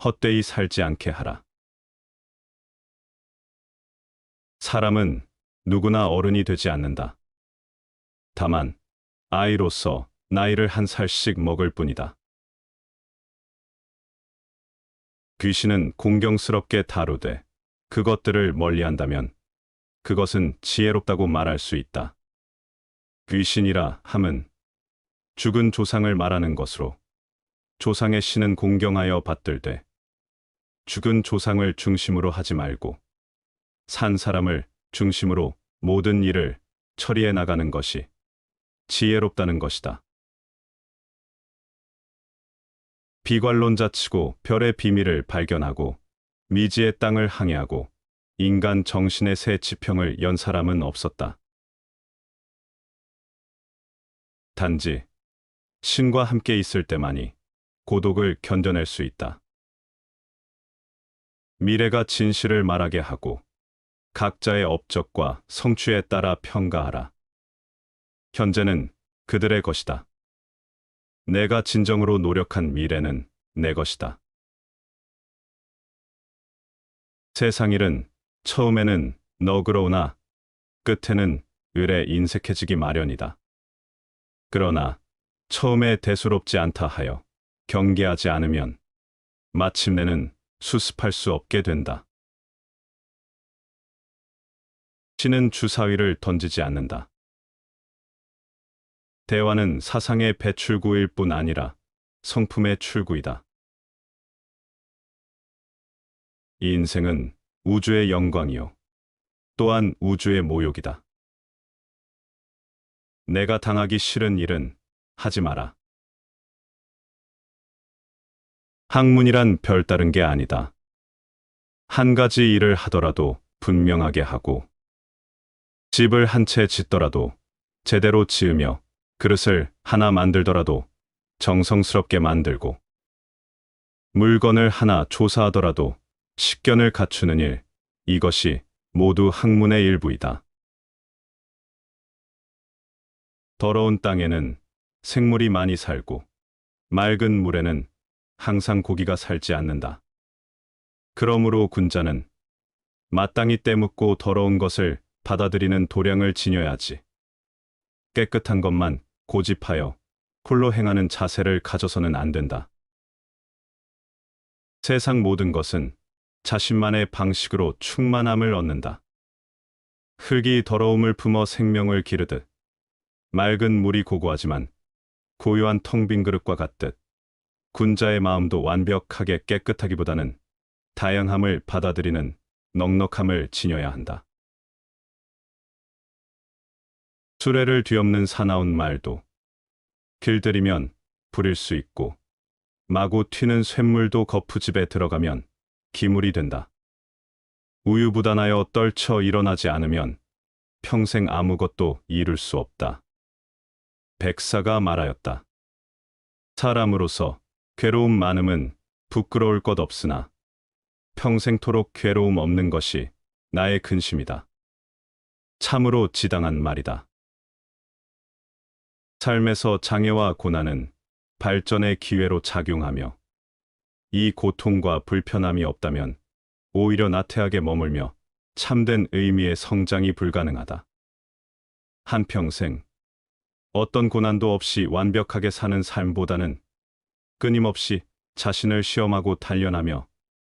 A: 헛되이 살지 않게 하라. 사람은 누구나 어른이 되지 않는다. 다만 아이로서 나이를 한 살씩 먹을 뿐이다. 귀신은 공경스럽게 다루되 그것들을 멀리한다면 그것은 지혜롭다고 말할 수 있다. 귀신이라 함은 죽은 조상을 말하는 것으로 조상의 신은 공경하여 받들되 죽은 조상을 중심으로 하지 말고 산 사람을 중심으로 모든 일을 처리해 나가는 것이 지혜롭다는 것이다. 비관론자치고 별의 비밀을 발견하고 미지의 땅을 항해하고 인간 정신의 새 지평을 연 사람은 없었다. 단지 신과 함께 있을 때만이 고독을 견뎌낼 수 있다. 미래가 진실을 말하게 하고 각자의 업적과 성취에 따라 평가하라. 현재는 그들의 것이다. 내가 진정으로 노력한 미래는 내 것이다. 세상 일은 처음에는 너그러우나 끝에는 을에 인색해지기 마련이다. 그러나 처음에 대수롭지 않다 하여 경계하지 않으면 마침내는 수습할 수 없게 된다. 신은 주사위를 던지지 않는다. 대화는 사상의 배출구일 뿐 아니라 성품의 출구이다. 이 인생은 우주의 영광이요. 또한 우주의 모욕이다. 내가 당하기 싫은 일은 하지 마라. 학문이란 별다른 게 아니다. 한 가지 일을 하더라도 분명하게 하고, 집을 한 채 짓더라도 제대로 지으며, 그릇을 하나 만들더라도 정성스럽게 만들고, 물건을 하나 조사하더라도 식견을 갖추는 일, 이것이 모두 학문의 일부이다. 더러운 땅에는 생물이 많이 살고, 맑은 물에는 항상 고기가 살지 않는다. 그러므로 군자는 마땅히 때묻고 더러운 것을 받아들이는 도량을 지녀야지. 깨끗한 것만 고집하여 홀로 행하는 자세를 가져서는 안 된다. 세상 모든 것은 자신만의 방식으로 충만함을 얻는다. 흙이 더러움을 품어 생명을 기르듯 맑은 물이 고고하지만 고요한 텅 빈 그릇과 같듯 군자의 마음도 완벽하게 깨끗하기보다는 다양함을 받아들이는 넉넉함을 지녀야 한다. 수레를 뒤엎는 사나운 말도 길들이면 부릴 수 있고, 마구 튀는 쇳물도 거푸집에 들어가면 기물이 된다. 우유부단하여 떨쳐 일어나지 않으면 평생 아무것도 이룰 수 없다. 백사가 말하였다. 사람으로서 괴로움 많음은 부끄러울 것 없으나 평생토록 괴로움 없는 것이 나의 근심이다. 참으로 지당한 말이다. 삶에서 장애와 고난은 발전의 기회로 작용하며, 이 고통과 불편함이 없다면 오히려 나태하게 머물며 참된 의미의 성장이 불가능하다. 한평생 어떤 고난도 없이 완벽하게 사는 삶보다는 끊임없이 자신을 시험하고 단련하며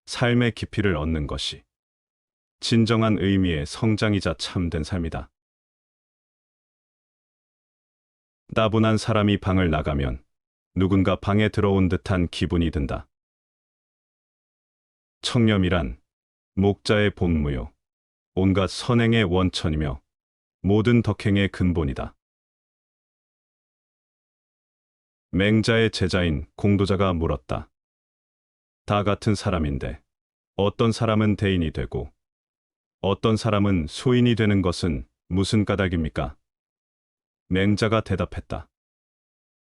A: 삶의 깊이를 얻는 것이 진정한 의미의 성장이자 참된 삶이다. 따분한 사람이 방을 나가면 누군가 방에 들어온 듯한 기분이 든다. 청렴이란 목자의 본무요, 온갖 선행의 원천이며 모든 덕행의 근본이다. 맹자의 제자인 공도자가 물었다. 다 같은 사람인데 어떤 사람은 대인이 되고 어떤 사람은 소인이 되는 것은 무슨 까닭입니까? 맹자가 대답했다.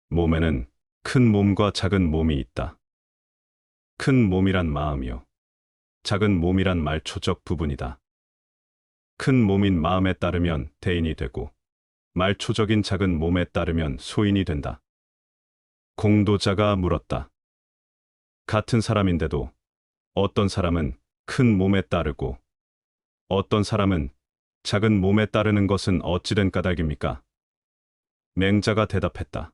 A: 몸에는 큰 몸과 작은 몸이 있다. 큰 몸이란 마음이요, 작은 몸이란 말초적 부분이다. 큰 몸인 마음에 따르면 대인이 되고, 말초적인 작은 몸에 따르면 소인이 된다. 공도자가 물었다. 같은 사람인데도 어떤 사람은 큰 몸에 따르고 어떤 사람은 작은 몸에 따르는 것은 어찌된 까닭입니까? 맹자가 대답했다.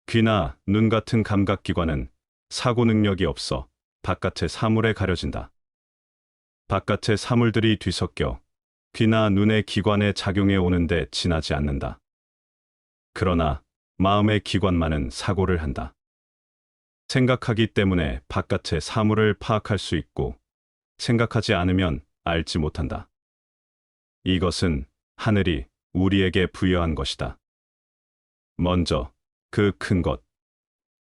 A: 귀나 눈 같은 감각기관은 사고 능력이 없어 바깥의 사물에 가려진다. 바깥의 사물들이 뒤섞여 귀나 눈의 기관에 작용해 오는데 지나지 않는다. 그러나 마음의 기관만은 사고를 한다. 생각하기 때문에 바깥의 사물을 파악할 수 있고, 생각하지 않으면 알지 못한다. 이것은 하늘이 우리에게 부여한 것이다. 먼저 그 큰 것,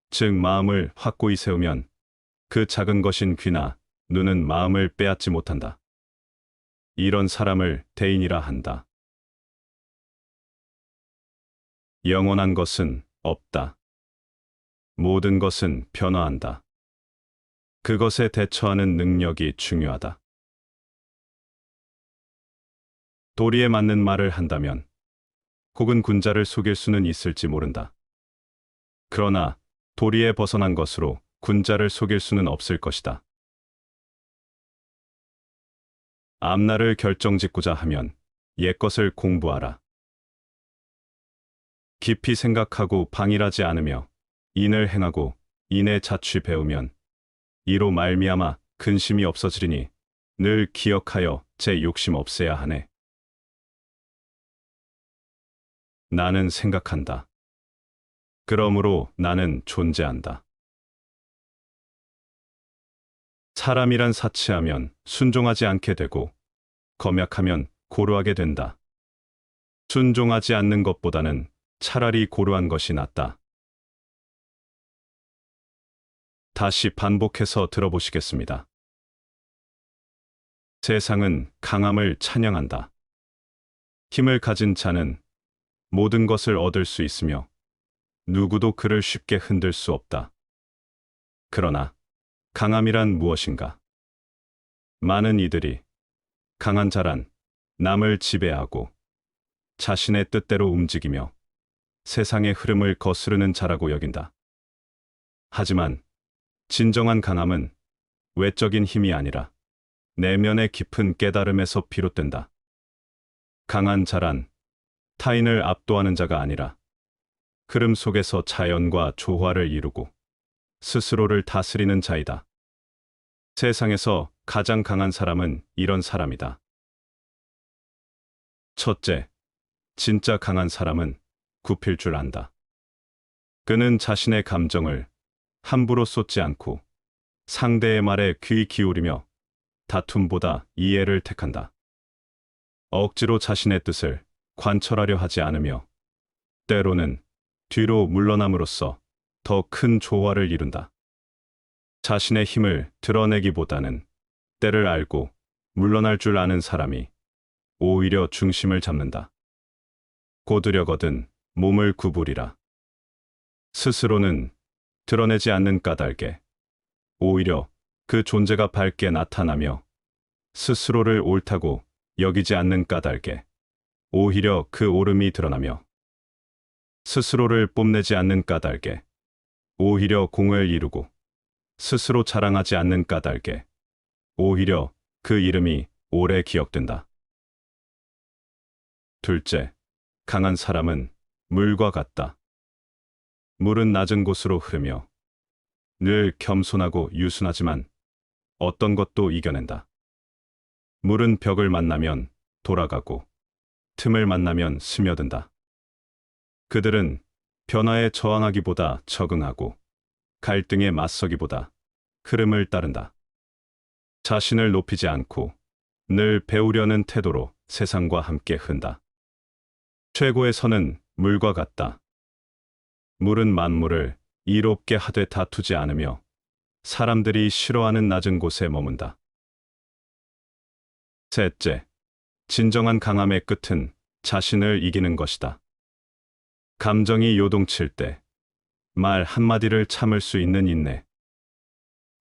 A: 즉 마음을 확고히 세우면 그 작은 것인 귀나 눈은 마음을 빼앗지 못한다. 이런 사람을 대인이라 한다. 영원한 것은 없다. 모든 것은 변화한다. 그것에 대처하는 능력이 중요하다. 도리에 맞는 말을 한다면 혹은 군자를 속일 수는 있을지 모른다. 그러나 도리에 벗어난 것으로 군자를 속일 수는 없을 것이다. 앞날을 결정짓고자 하면 옛것을 공부하라. 깊이 생각하고 방일하지 않으며 인을 행하고 인의 자취 배우면 이로 말미암아 근심이 없어지리니 늘 기억하여 제 욕심 없애야 하네. 나는 생각한다. 그러므로 나는 존재한다. 사람이란 사치하면 순종하지 않게 되고 검약하면 고루하게 된다. 순종하지 않는 것보다는 차라리 고루한 것이 낫다. 다시 반복해서 들어보시겠습니다. 세상은 강함을 찬양한다. 힘을 가진 자는 모든 것을 얻을 수 있으며 누구도 그를 쉽게 흔들 수 없다. 그러나 강함이란 무엇인가? 많은 이들이 강한 자란 남을 지배하고 자신의 뜻대로 움직이며 세상의 흐름을 거스르는 자라고 여긴다. 하지만 진정한 강함은 외적인 힘이 아니라 내면의 깊은 깨달음에서 비롯된다. 강한 자란 타인을 압도하는 자가 아니라 흐름 속에서 자연과 조화를 이루고 스스로를 다스리는 자이다. 세상에서 가장 강한 사람은 이런 사람이다. 첫째, 진짜 강한 사람은 굽힐 줄 안다. 그는 자신의 감정을 함부로 쏟지 않고 상대의 말에 귀 기울이며 다툼보다 이해를 택한다. 억지로 자신의 뜻을 관철하려 하지 않으며 때로는 뒤로 물러남으로써 더 큰 조화를 이룬다. 자신의 힘을 드러내기보다는 때를 알고 물러날 줄 아는 사람이 오히려 중심을 잡는다. 고드려거든 몸을 구부리라. 스스로는 드러내지 않는 까닭에 오히려 그 존재가 밝게 나타나며 스스로를 옳다고 여기지 않는 까닭에 오히려 그 옳음이 드러나며 스스로를 뽐내지 않는 까닭에 오히려 공을 이루고 스스로 자랑하지 않는 까닭에 오히려 그 이름이 오래 기억된다. 둘째, 강한 사람은 물과 같다. 물은 낮은 곳으로 흐르며 늘 겸손하고 유순하지만 어떤 것도 이겨낸다. 물은 벽을 만나면 돌아가고 틈을 만나면 스며든다. 그들은 변화에 저항하기보다 적응하고 갈등에 맞서기보다 흐름을 따른다. 자신을 높이지 않고 늘 배우려는 태도로 세상과 함께 흔다. 최고의 선은 물과 같다. 물은 만물을 이롭게 하되 다투지 않으며 사람들이 싫어하는 낮은 곳에 머문다. 셋째, 진정한 강함의 끝은 자신을 이기는 것이다. 감정이 요동칠 때 말 한마디를 참을 수 있는 인내,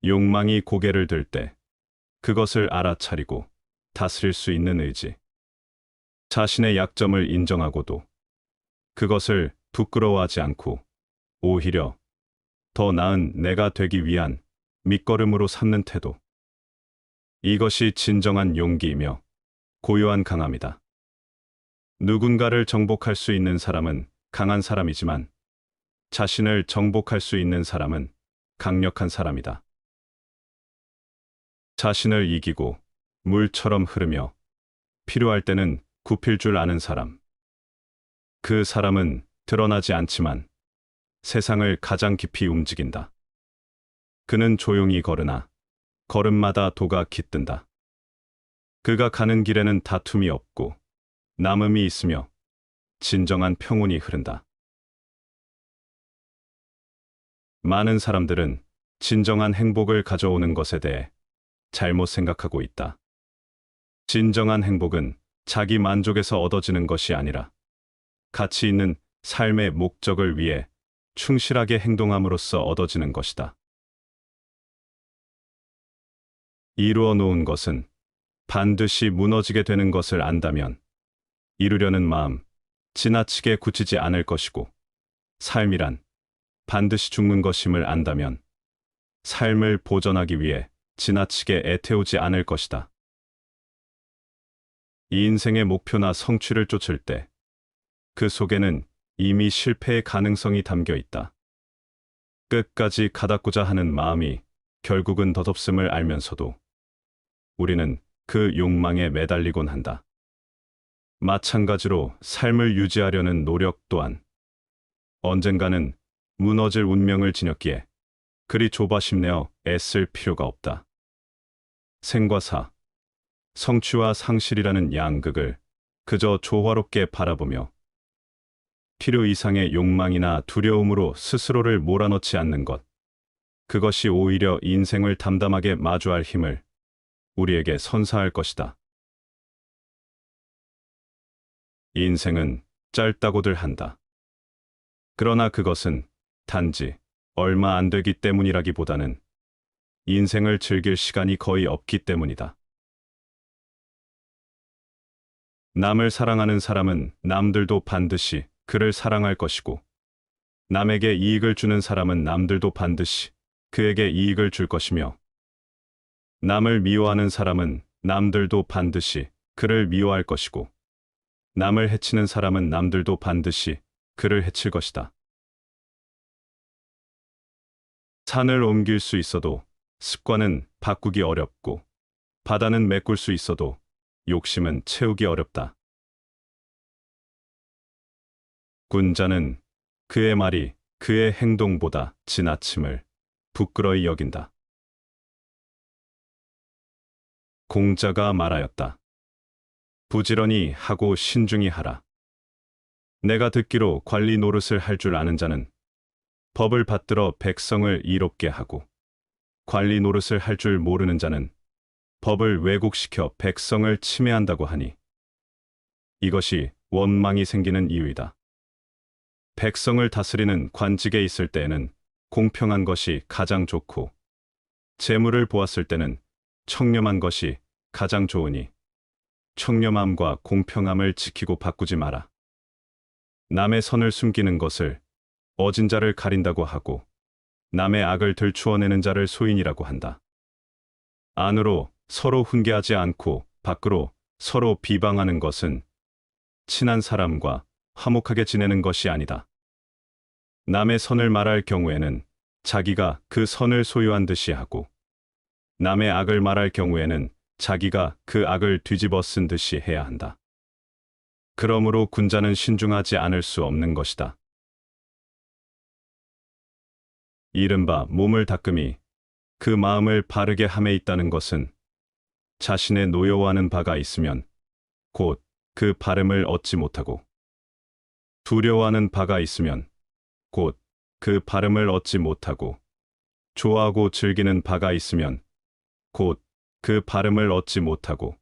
A: 욕망이 고개를 들 때 그것을 알아차리고 다스릴 수 있는 의지, 자신의 약점을 인정하고도 그것을 부끄러워하지 않고 오히려 더 나은 내가 되기 위한 밑거름으로 삼는 태도. 이것이 진정한 용기이며 고요한 강함이다. 누군가를 정복할 수 있는 사람은 강한 사람이지만 자신을 정복할 수 있는 사람은 강력한 사람이다. 자신을 이기고 물처럼 흐르며 필요할 때는 굽힐 줄 아는 사람. 그 사람은 드러나지 않지만 세상을 가장 깊이 움직인다. 그는 조용히 걸으나 걸음마다 도가 깃든다. 그가 가는 길에는 다툼이 없고 남음이 있으며 진정한 평온이 흐른다. 많은 사람들은 진정한 행복을 가져오는 것에 대해 잘못 생각하고 있다. 진정한 행복은 자기 만족에서 얻어지는 것이 아니라 가치 있는 삶의 목적을 위해 충실하게 행동함으로써 얻어지는 것이다. 이루어 놓은 것은 반드시 무너지게 되는 것을 안다면 이루려는 마음 지나치게 굳히지 않을 것이고, 삶이란 반드시 죽는 것임을 안다면 삶을 보존하기 위해 지나치게 애태우지 않을 것이다. 이 인생의 목표나 성취를 쫓을 때 그 속에는 이미 실패의 가능성이 담겨 있다. 끝까지 가닿고자 하는 마음이 결국은 덧없음을 알면서도 우리는 그 욕망에 매달리곤 한다. 마찬가지로 삶을 유지하려는 노력 또한 언젠가는 무너질 운명을 지녔기에 그리 조바심내어 애쓸 필요가 없다. 생과 사, 성취와 상실이라는 양극을 그저 조화롭게 바라보며 필요 이상의 욕망이나 두려움으로 스스로를 몰아넣지 않는 것, 그것이 오히려 인생을 담담하게 마주할 힘을 우리에게 선사할 것이다. 인생은 짧다고들 한다. 그러나 그것은 단지 얼마 안 되기 때문이라기보다는 인생을 즐길 시간이 거의 없기 때문이다. 남을 사랑하는 사람은 남들도 반드시 그를 사랑할 것이고, 남에게 이익을 주는 사람은 남들도 반드시 그에게 이익을 줄 것이며, 남을 미워하는 사람은 남들도 반드시 그를 미워할 것이고, 남을 해치는 사람은 남들도 반드시 그를 해칠 것이다. 산을 옮길 수 있어도 습관은 바꾸기 어렵고, 바다는 메꿀 수 있어도 욕심은 채우기 어렵다. 군자는 그의 말이 그의 행동보다 지나침을 부끄러이 여긴다. 공자가 말하였다. 부지런히 하고 신중히 하라. 내가 듣기로 관리 노릇을 할 줄 아는 자는 법을 받들어 백성을 이롭게 하고, 관리 노릇을 할 줄 모르는 자는 법을 왜곡시켜 백성을 침해한다고 하니, 이것이 원망이 생기는 이유이다. 백성을 다스리는 관직에 있을 때에는 공평한 것이 가장 좋고, 재물을 보았을 때는 청렴한 것이 가장 좋으니 청렴함과 공평함을 지키고 바꾸지 마라. 남의 선을 숨기는 것을 어진 자를 가린다고 하고, 남의 악을 들추어내는 자를 소인이라고 한다. 안으로 서로 훈계하지 않고 밖으로 서로 비방하는 것은 친한 사람과 화목하게 지내는 것이 아니다. 남의 선을 말할 경우에는 자기가 그 선을 소유한 듯이 하고, 남의 악을 말할 경우에는 자기가 그 악을 뒤집어 쓴 듯이 해야 한다. 그러므로 군자는 신중하지 않을 수 없는 것이다. 이른바 몸을 닦음이 그 마음을 바르게 함에 있다는 것은, 자신의 노여워하는 바가 있으면 곧 그 바름을 얻지 못하고, 두려워하는 바가 있으면 곧 그 바름을 얻지 못하고, 좋아하고 즐기는 바가 있으면 곧 그 바름을 얻지 못하고,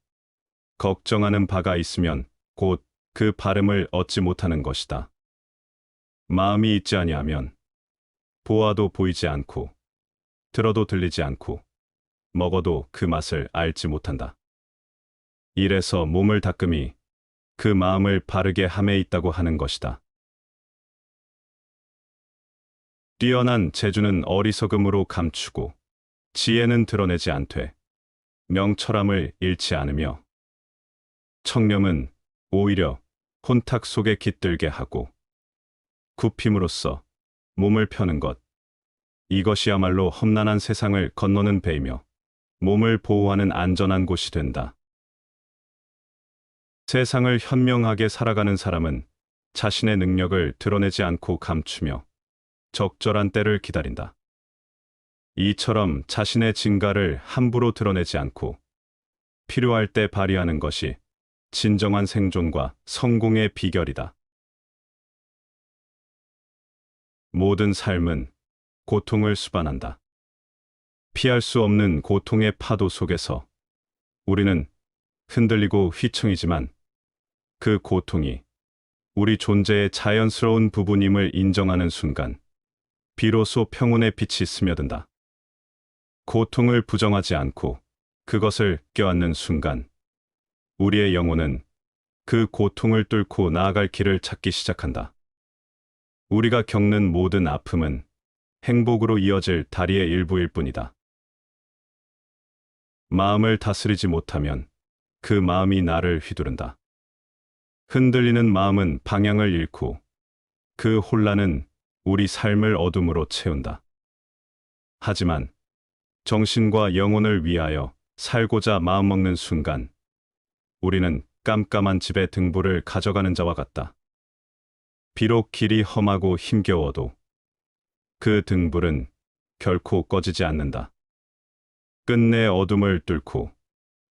A: 걱정하는 바가 있으면 곧 그 바름을 얻지 못하는 것이다. 마음이 있지 아니하면 보아도 보이지 않고, 들어도 들리지 않고, 먹어도 그 맛을 알지 못한다. 이래서 몸을 닦음이 그 마음을 바르게 함에 있다고 하는 것이다. 뛰어난 재주는 어리석음으로 감추고, 지혜는 드러내지 않되 명철함을 잃지 않으며, 청렴은 오히려 혼탁 속에 깃들게 하고, 굽힘으로써 몸을 펴는 것, 이것이야말로 험난한 세상을 건너는 배이며 몸을 보호하는 안전한 곳이 된다. 세상을 현명하게 살아가는 사람은 자신의 능력을 드러내지 않고 감추며 적절한 때를 기다린다. 이처럼 자신의 진가를 함부로 드러내지 않고 필요할 때 발휘하는 것이 진정한 생존과 성공의 비결이다. 모든 삶은 고통을 수반한다. 피할 수 없는 고통의 파도 속에서 우리는 흔들리고 휘청이지만, 그 고통이 우리 존재의 자연스러운 부분임을 인정하는 순간 비로소 평온의 빛이 스며든다. 고통을 부정하지 않고 그것을 껴안는 순간 우리의 영혼은 그 고통을 뚫고 나아갈 길을 찾기 시작한다. 우리가 겪는 모든 아픔은 행복으로 이어질 다리의 일부일 뿐이다. 마음을 다스리지 못하면 그 마음이 나를 휘두른다. 흔들리는 마음은 방향을 잃고, 그 혼란은 우리 삶을 어둠으로 채운다. 하지만 정신과 영혼을 위하여 살고자 마음먹는 순간 우리는 깜깜한 집의 등불을 가져가는 자와 같다. 비록 길이 험하고 힘겨워도 그 등불은 결코 꺼지지 않는다. 끝내 어둠을 뚫고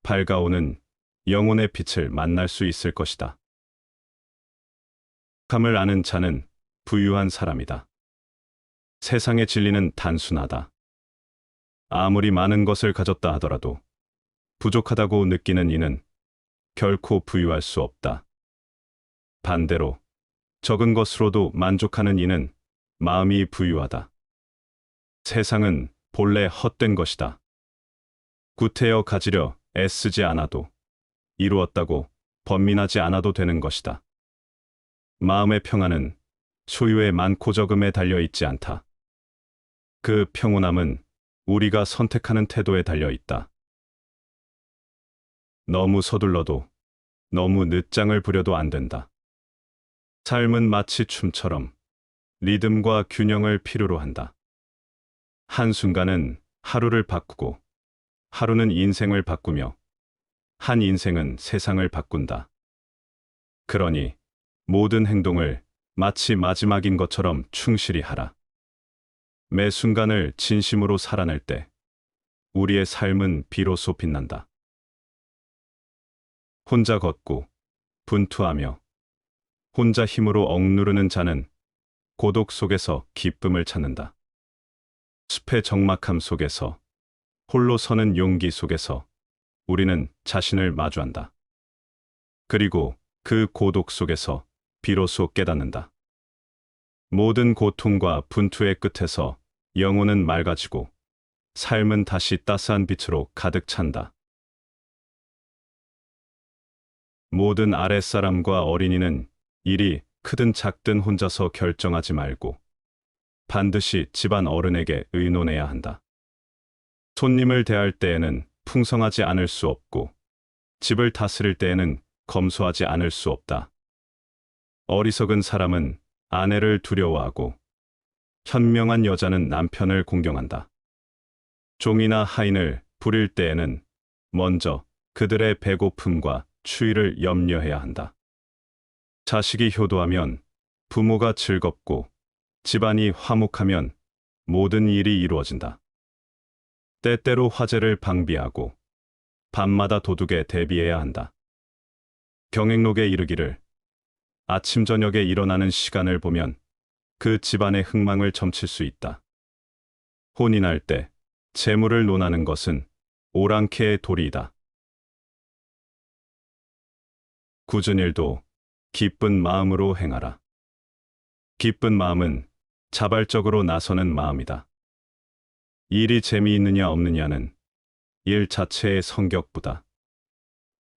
A: 밝아오는 영혼의 빛을 만날 수 있을 것이다. 감을 아는 자는 부유한 사람이다. 세상의 진리는 단순하다. 아무리 많은 것을 가졌다 하더라도 부족하다고 느끼는 이는 결코 부유할 수 없다. 반대로 적은 것으로도 만족하는 이는 마음이 부유하다. 세상은 본래 헛된 것이다. 구태여 가지려 애쓰지 않아도 이루었다고 번민하지 않아도 되는 것이다. 마음의 평안은 소유의 많고 적음에 달려 있지 않다. 그 평온함은 우리가 선택하는 태도에 달려 있다. 너무 서둘러도 너무 늦장을 부려도 안 된다. 삶은 마치 춤처럼 리듬과 균형을 필요로 한다. 한순간은 하루를 바꾸고 하루는 인생을 바꾸며 한 인생은 세상을 바꾼다. 그러니 모든 행동을 마치 마지막인 것처럼 충실히 하라. 매 순간을 진심으로 살아낼 때 우리의 삶은 비로소 빛난다. 혼자 걷고 분투하며 혼자 힘으로 억누르는 자는 고독 속에서 기쁨을 찾는다. 숲의 적막함 속에서 홀로 서는 용기 속에서 우리는 자신을 마주한다. 그리고 그 고독 속에서 비로소 깨닫는다. 모든 고통과 분투의 끝에서 영혼은 맑아지고 삶은 다시 따스한 빛으로 가득 찬다. 모든 아랫사람과 어린이는 일이 크든 작든 혼자서 결정하지 말고 반드시 집안 어른에게 의논해야 한다. 손님을 대할 때에는 풍성하지 않을 수 없고 집을 다스릴 때에는 검소하지 않을 수 없다. 어리석은 사람은 아내를 두려워하고 현명한 여자는 남편을 공경한다. 종이나 하인을 부릴 때에는 먼저 그들의 배고픔과 추위를 염려해야 한다. 자식이 효도하면 부모가 즐겁고 집안이 화목하면 모든 일이 이루어진다. 때때로 화재를 방비하고 밤마다 도둑에 대비해야 한다. 경행록에 이르기를 아침 저녁에 일어나는 시간을 보면 그 집안의 흥망을 점칠 수 있다. 혼인할 때 재물을 논하는 것은 오랑캐의 도리이다. 굳은 일도 기쁜 마음으로 행하라. 기쁜 마음은 자발적으로 나서는 마음이다. 일이 재미있느냐 없느냐는 일 자체의 성격보다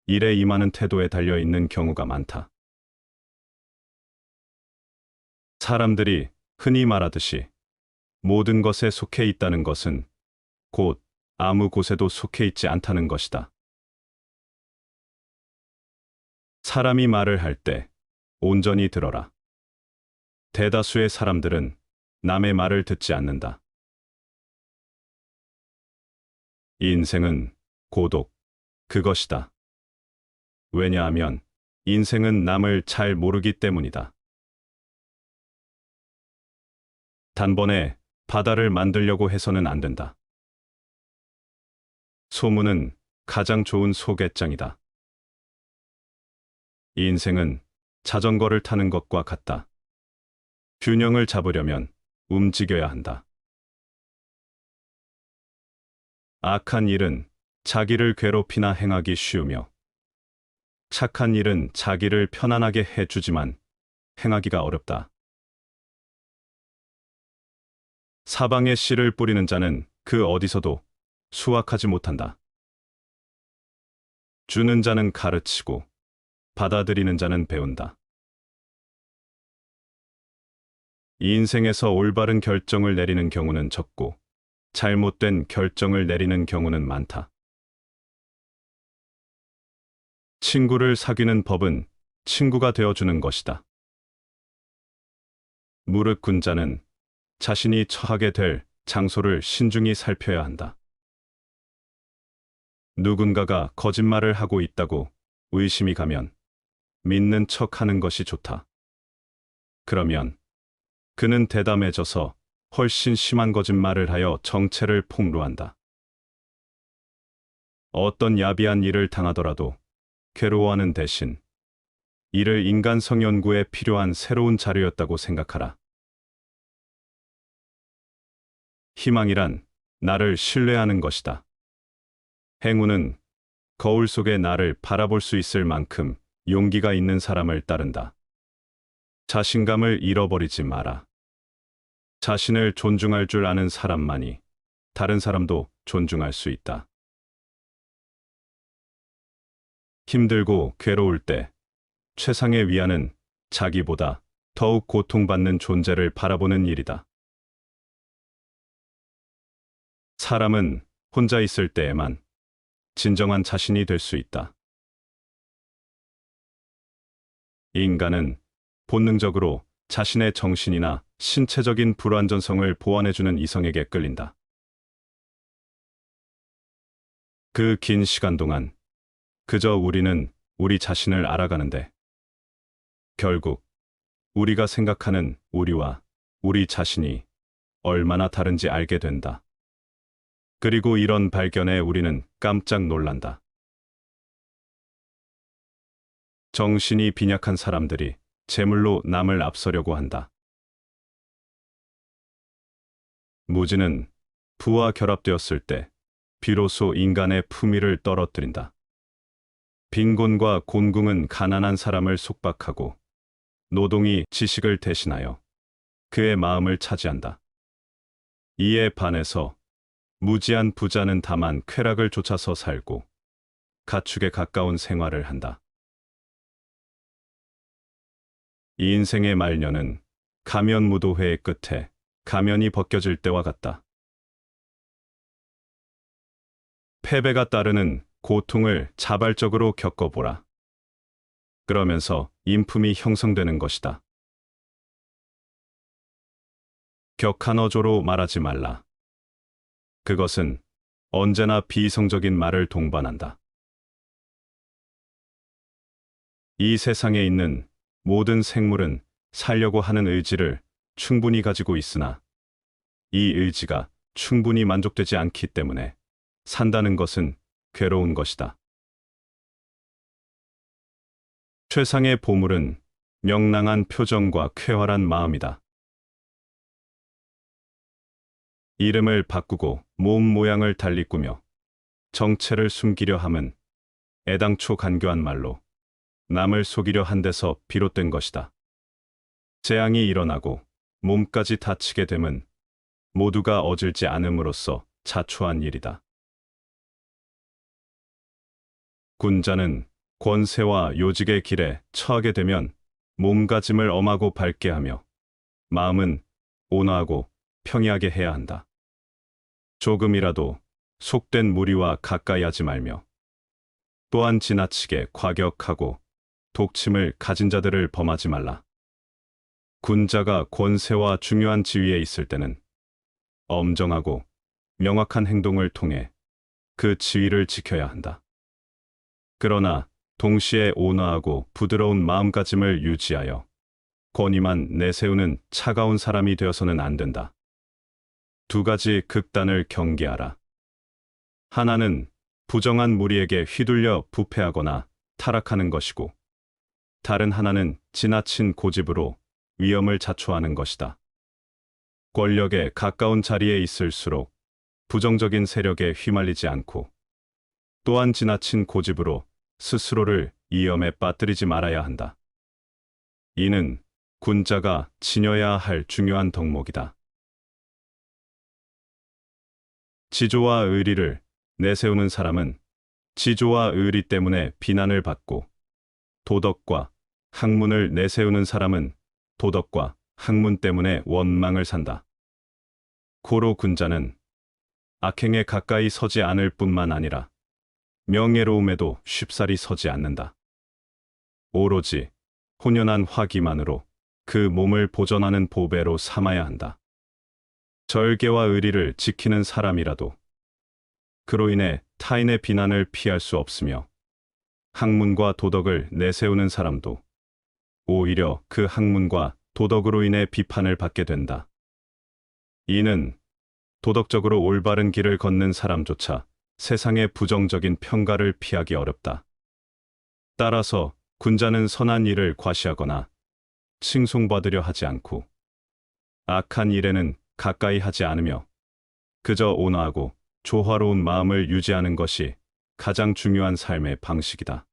A: 일에 임하는 태도에 달려있는 경우가 많다. 사람들이 흔히 말하듯이 모든 것에 속해 있다는 것은 곧 아무 곳에도 속해 있지 않다는 것이다. 사람이 말을 할 때 온전히 들어라. 대다수의 사람들은 남의 말을 듣지 않는다. 인생은 고독, 그것이다. 왜냐하면 인생은 남을 잘 모르기 때문이다. 단번에 바다를 만들려고 해서는 안 된다. 소문은 가장 좋은 소개장이다. 인생은 자전거를 타는 것과 같다. 균형을 잡으려면 움직여야 한다. 악한 일은 자기를 괴롭히나 행하기 쉬우며 착한 일은 자기를 편안하게 해주지만 행하기가 어렵다. 사방에 씨를 뿌리는 자는 그 어디서도 수확하지 못한다. 주는 자는 가르치고 받아들이는 자는 배운다. 인생에서 올바른 결정을 내리는 경우는 적고 잘못된 결정을 내리는 경우는 많다. 친구를 사귀는 법은 친구가 되어주는 것이다. 무릇 군 자는 자신이 처하게 될 장소를 신중히 살펴야 한다. 누군가가 거짓말을 하고 있다고 의심이 가면 믿는 척하는 것이 좋다. 그러면 그는 대담해져서 훨씬 심한 거짓말을 하여 정체를 폭로한다. 어떤 야비한 일을 당하더라도 괴로워하는 대신 이를 인간성 연구에 필요한 새로운 자료였다고 생각하라. 희망이란 나를 신뢰하는 것이다. 행운은 거울 속의 나를 바라볼 수 있을 만큼 용기가 있는 사람을 따른다. 자신감을 잃어버리지 마라. 자신을 존중할 줄 아는 사람만이 다른 사람도 존중할 수 있다. 힘들고 괴로울 때 최상의 위안은 자기보다 더욱 고통받는 존재를 바라보는 일이다. 사람은 혼자 있을 때에만 진정한 자신이 될 수 있다. 인간은 본능적으로 자신의 정신이나 신체적인 불완전성을 보완해주는 이성에게 끌린다. 그 긴 시간 동안 그저 우리는 우리 자신을 알아가는데 결국 우리가 생각하는 우리와 우리 자신이 얼마나 다른지 알게 된다. 그리고 이런 발견에 우리는 깜짝 놀란다. 정신이 빈약한 사람들이 재물로 남을 앞서려고 한다. 무지는 부와 결합되었을 때 비로소 인간의 품위를 떨어뜨린다. 빈곤과 곤궁은 가난한 사람을 속박하고 노동이 지식을 대신하여 그의 마음을 차지한다. 이에 반해서 무지한 부자는 다만 쾌락을 쫓아서 살고 가축에 가까운 생활을 한다. 이 인생의 말년은 가면무도회의 끝에 가면이 벗겨질 때와 같다. 패배가 따르는 고통을 자발적으로 겪어보라. 그러면서 인품이 형성되는 것이다. 격한어조로 말하지 말라. 그것은 언제나 비이성적인 말을 동반한다. 이 세상에 있는 모든 생물은 살려고 하는 의지를 충분히 가지고 있으나 이 의지가 충분히 만족되지 않기 때문에 산다는 것은 괴로운 것이다. 최상의 보물은 명랑한 표정과 쾌활한 마음이다. 이름을 바꾸고 몸 모양을 달리 꾸며 정체를 숨기려 함은 애당초 간교한 말로 남을 속이려 한 데서 비롯된 것이다. 재앙이 일어나고 몸까지 다치게 됨은 모두가 어질지 않음으로써 자초한 일이다. 군자는 권세와 요직의 길에 처하게 되면 몸가짐을 엄하고 밝게 하며 마음은 온화하고 평이하게 해야 한다. 조금이라도 속된 무리와 가까이 하지 말며 또한 지나치게 과격하고 독침을 가진 자들을 범하지 말라. 군자가 권세와 중요한 지위에 있을 때는 엄정하고 명확한 행동을 통해 그 지위를 지켜야 한다. 그러나 동시에 온화하고 부드러운 마음가짐을 유지하여 권위만 내세우는 차가운 사람이 되어서는 안 된다. 두 가지 극단을 경계하라. 하나는 부정한 무리에게 휘둘려 부패하거나 타락하는 것이고, 다른 하나는 지나친 고집으로 위험을 자초하는 것이다. 권력에 가까운 자리에 있을수록 부정적인 세력에 휘말리지 않고 또한 지나친 고집으로 스스로를 위험에 빠뜨리지 말아야 한다. 이는 군자가 지녀야 할 중요한 덕목이다. 지조와 의리를 내세우는 사람은 지조와 의리 때문에 비난을 받고, 도덕과 학문을 내세우는 사람은 도덕과 학문 때문에 원망을 산다. 고로 군자는 악행에 가까이 서지 않을 뿐만 아니라 명예로움에도 쉽사리 서지 않는다. 오로지 혼연한 화기만으로 그 몸을 보존하는 보배로 삼아야 한다. 절개와 의리를 지키는 사람이라도 그로 인해 타인의 비난을 피할 수 없으며 학문과 도덕을 내세우는 사람도 오히려 그 학문과 도덕으로 인해 비판을 받게 된다. 이는 도덕적으로 올바른 길을 걷는 사람조차 세상의 부정적인 평가를 피하기 어렵다. 따라서 군자는 선한 일을 과시하거나 칭송받으려 하지 않고 악한 일에는 가까이 하지 않으며 그저 온화하고 조화로운 마음을 유지하는 것이 가장 중요한 삶의 방식이다.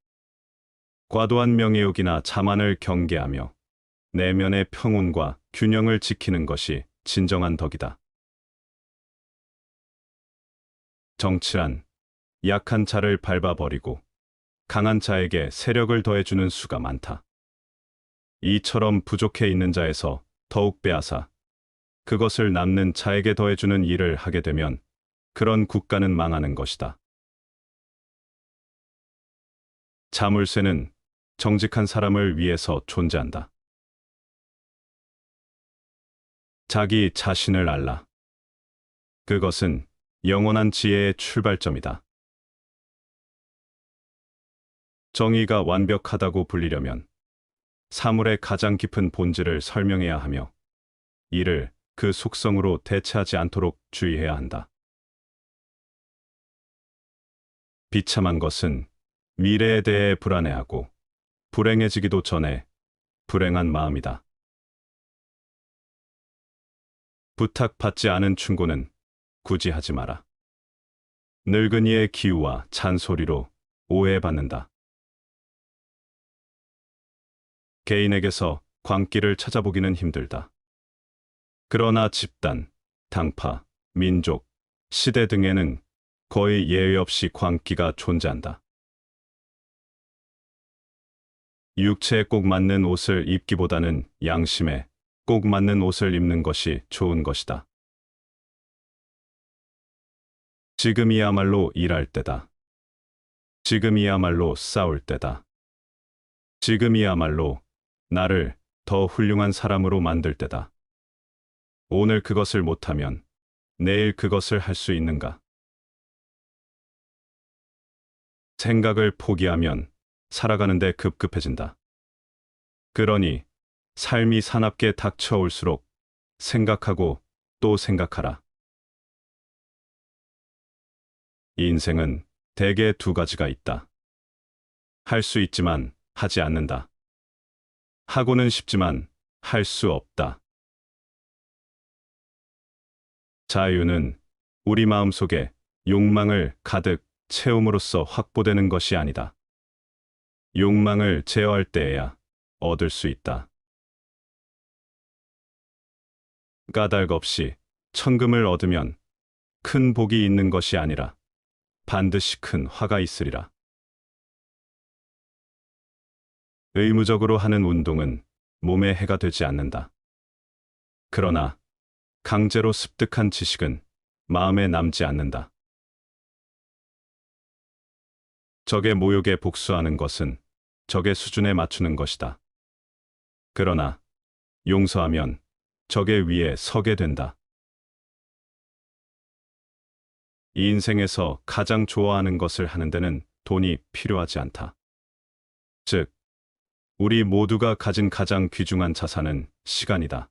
A: 과도한 명예욕이나 자만을 경계하며 내면의 평온과 균형을 지키는 것이 진정한 덕이다. 정치란 약한 자를 밟아버리고 강한 자에게 세력을 더해주는 수가 많다. 이처럼 부족해 있는 자에서 더욱 빼앗아 그것을 남는 자에게 더해주는 일을 하게 되면 그런 국가는 망하는 것이다. 자물쇠는 정직한 사람을 위해서 존재한다. 자기 자신을 알라. 그것은 영원한 지혜의 출발점이다. 정의가 완벽하다고 불리려면 사물의 가장 깊은 본질을 설명해야 하며 이를 그 속성으로 대체하지 않도록 주의해야 한다. 비참한 것은 미래에 대해 불안해하고 불행해지기도 전에 불행한 마음이다. 부탁받지 않은 충고는 굳이 하지 마라. 늙은이의 기우와 잔소리로 오해받는다. 개인에게서 광기를 찾아보기는 힘들다. 그러나 집단, 당파, 민족, 시대 등에는 거의 예외 없이 광기가 존재한다. 육체에 꼭 맞는 옷을 입기보다는 양심에 꼭 맞는 옷을 입는 것이 좋은 것이다. 지금이야말로 일할 때다. 지금이야말로 싸울 때다. 지금이야말로 나를 더 훌륭한 사람으로 만들 때다. 오늘 그것을 못하면 내일 그것을 할 수 있는가? 생각을 포기하면 살아가는데 급급해진다. 그러니 삶이 사납게 닥쳐올수록 생각하고 또 생각하라. 인생은 대개 두 가지가 있다. 할 수 있지만 하지 않는다. 하고는 싶지만 할 수 없다. 자유는 우리 마음속에 욕망을 가득 채움으로써 확보되는 것이 아니다. 욕망을 제어할 때에야 얻을 수 있다. 까닭 없이 천금을 얻으면 큰 복이 있는 것이 아니라 반드시 큰 화가 있으리라. 의무적으로 하는 운동은 몸에 해가 되지 않는다. 그러나 강제로 습득한 지식은 마음에 남지 않는다. 적의 모욕에 복수하는 것은 적의 수준에 맞추는 것이다. 그러나 용서하면 적의 위에 서게 된다. 이 인생에서 가장 좋아하는 것을 하는 데는 돈이 필요하지 않다. 즉, 우리 모두가 가진 가장 귀중한 자산은 시간이다.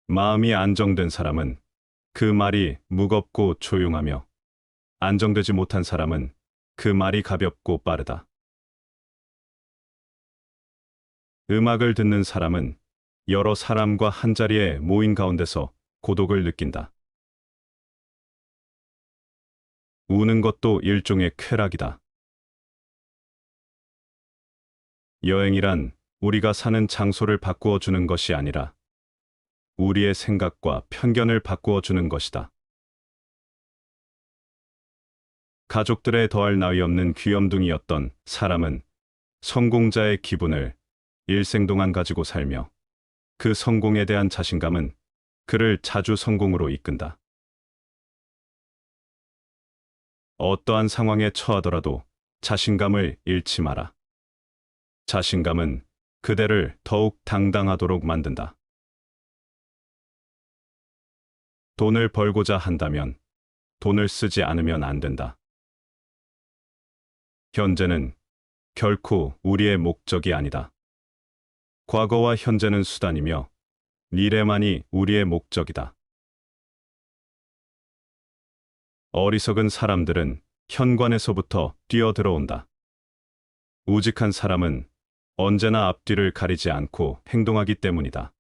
A: 마음이 안정된 사람은 그 말이 무겁고 조용하며 안정되지 못한 사람은 그 말이 가볍고 빠르다. 음악을 듣는 사람은 여러 사람과 한자리에 모인 가운데서 고독을 느낀다. 우는 것도 일종의 쾌락이다. 여행이란 우리가 사는 장소를 바꾸어 주는 것이 아니라 우리의 생각과 편견을 바꾸어 주는 것이다. 가족들에 더할 나위 없는 귀염둥이였던 사람은 성공자의 기분을 일생 동안 가지고 살며 그 성공에 대한 자신감은 그를 자주 성공으로 이끈다. 어떠한 상황에 처하더라도 자신감을 잃지 마라. 자신감은 그대를 더욱 당당하도록 만든다. 돈을 벌고자 한다면 돈을 쓰지 않으면 안 된다. 현재는 결코 우리의 목적이 아니다. 과거와 현재는 수단이며 미래만이 우리의 목적이다. 어리석은 사람들은 현관에서부터 뛰어들어온다. 우직한 사람은 언제나 앞뒤를 가리지 않고 행동하기 때문이다.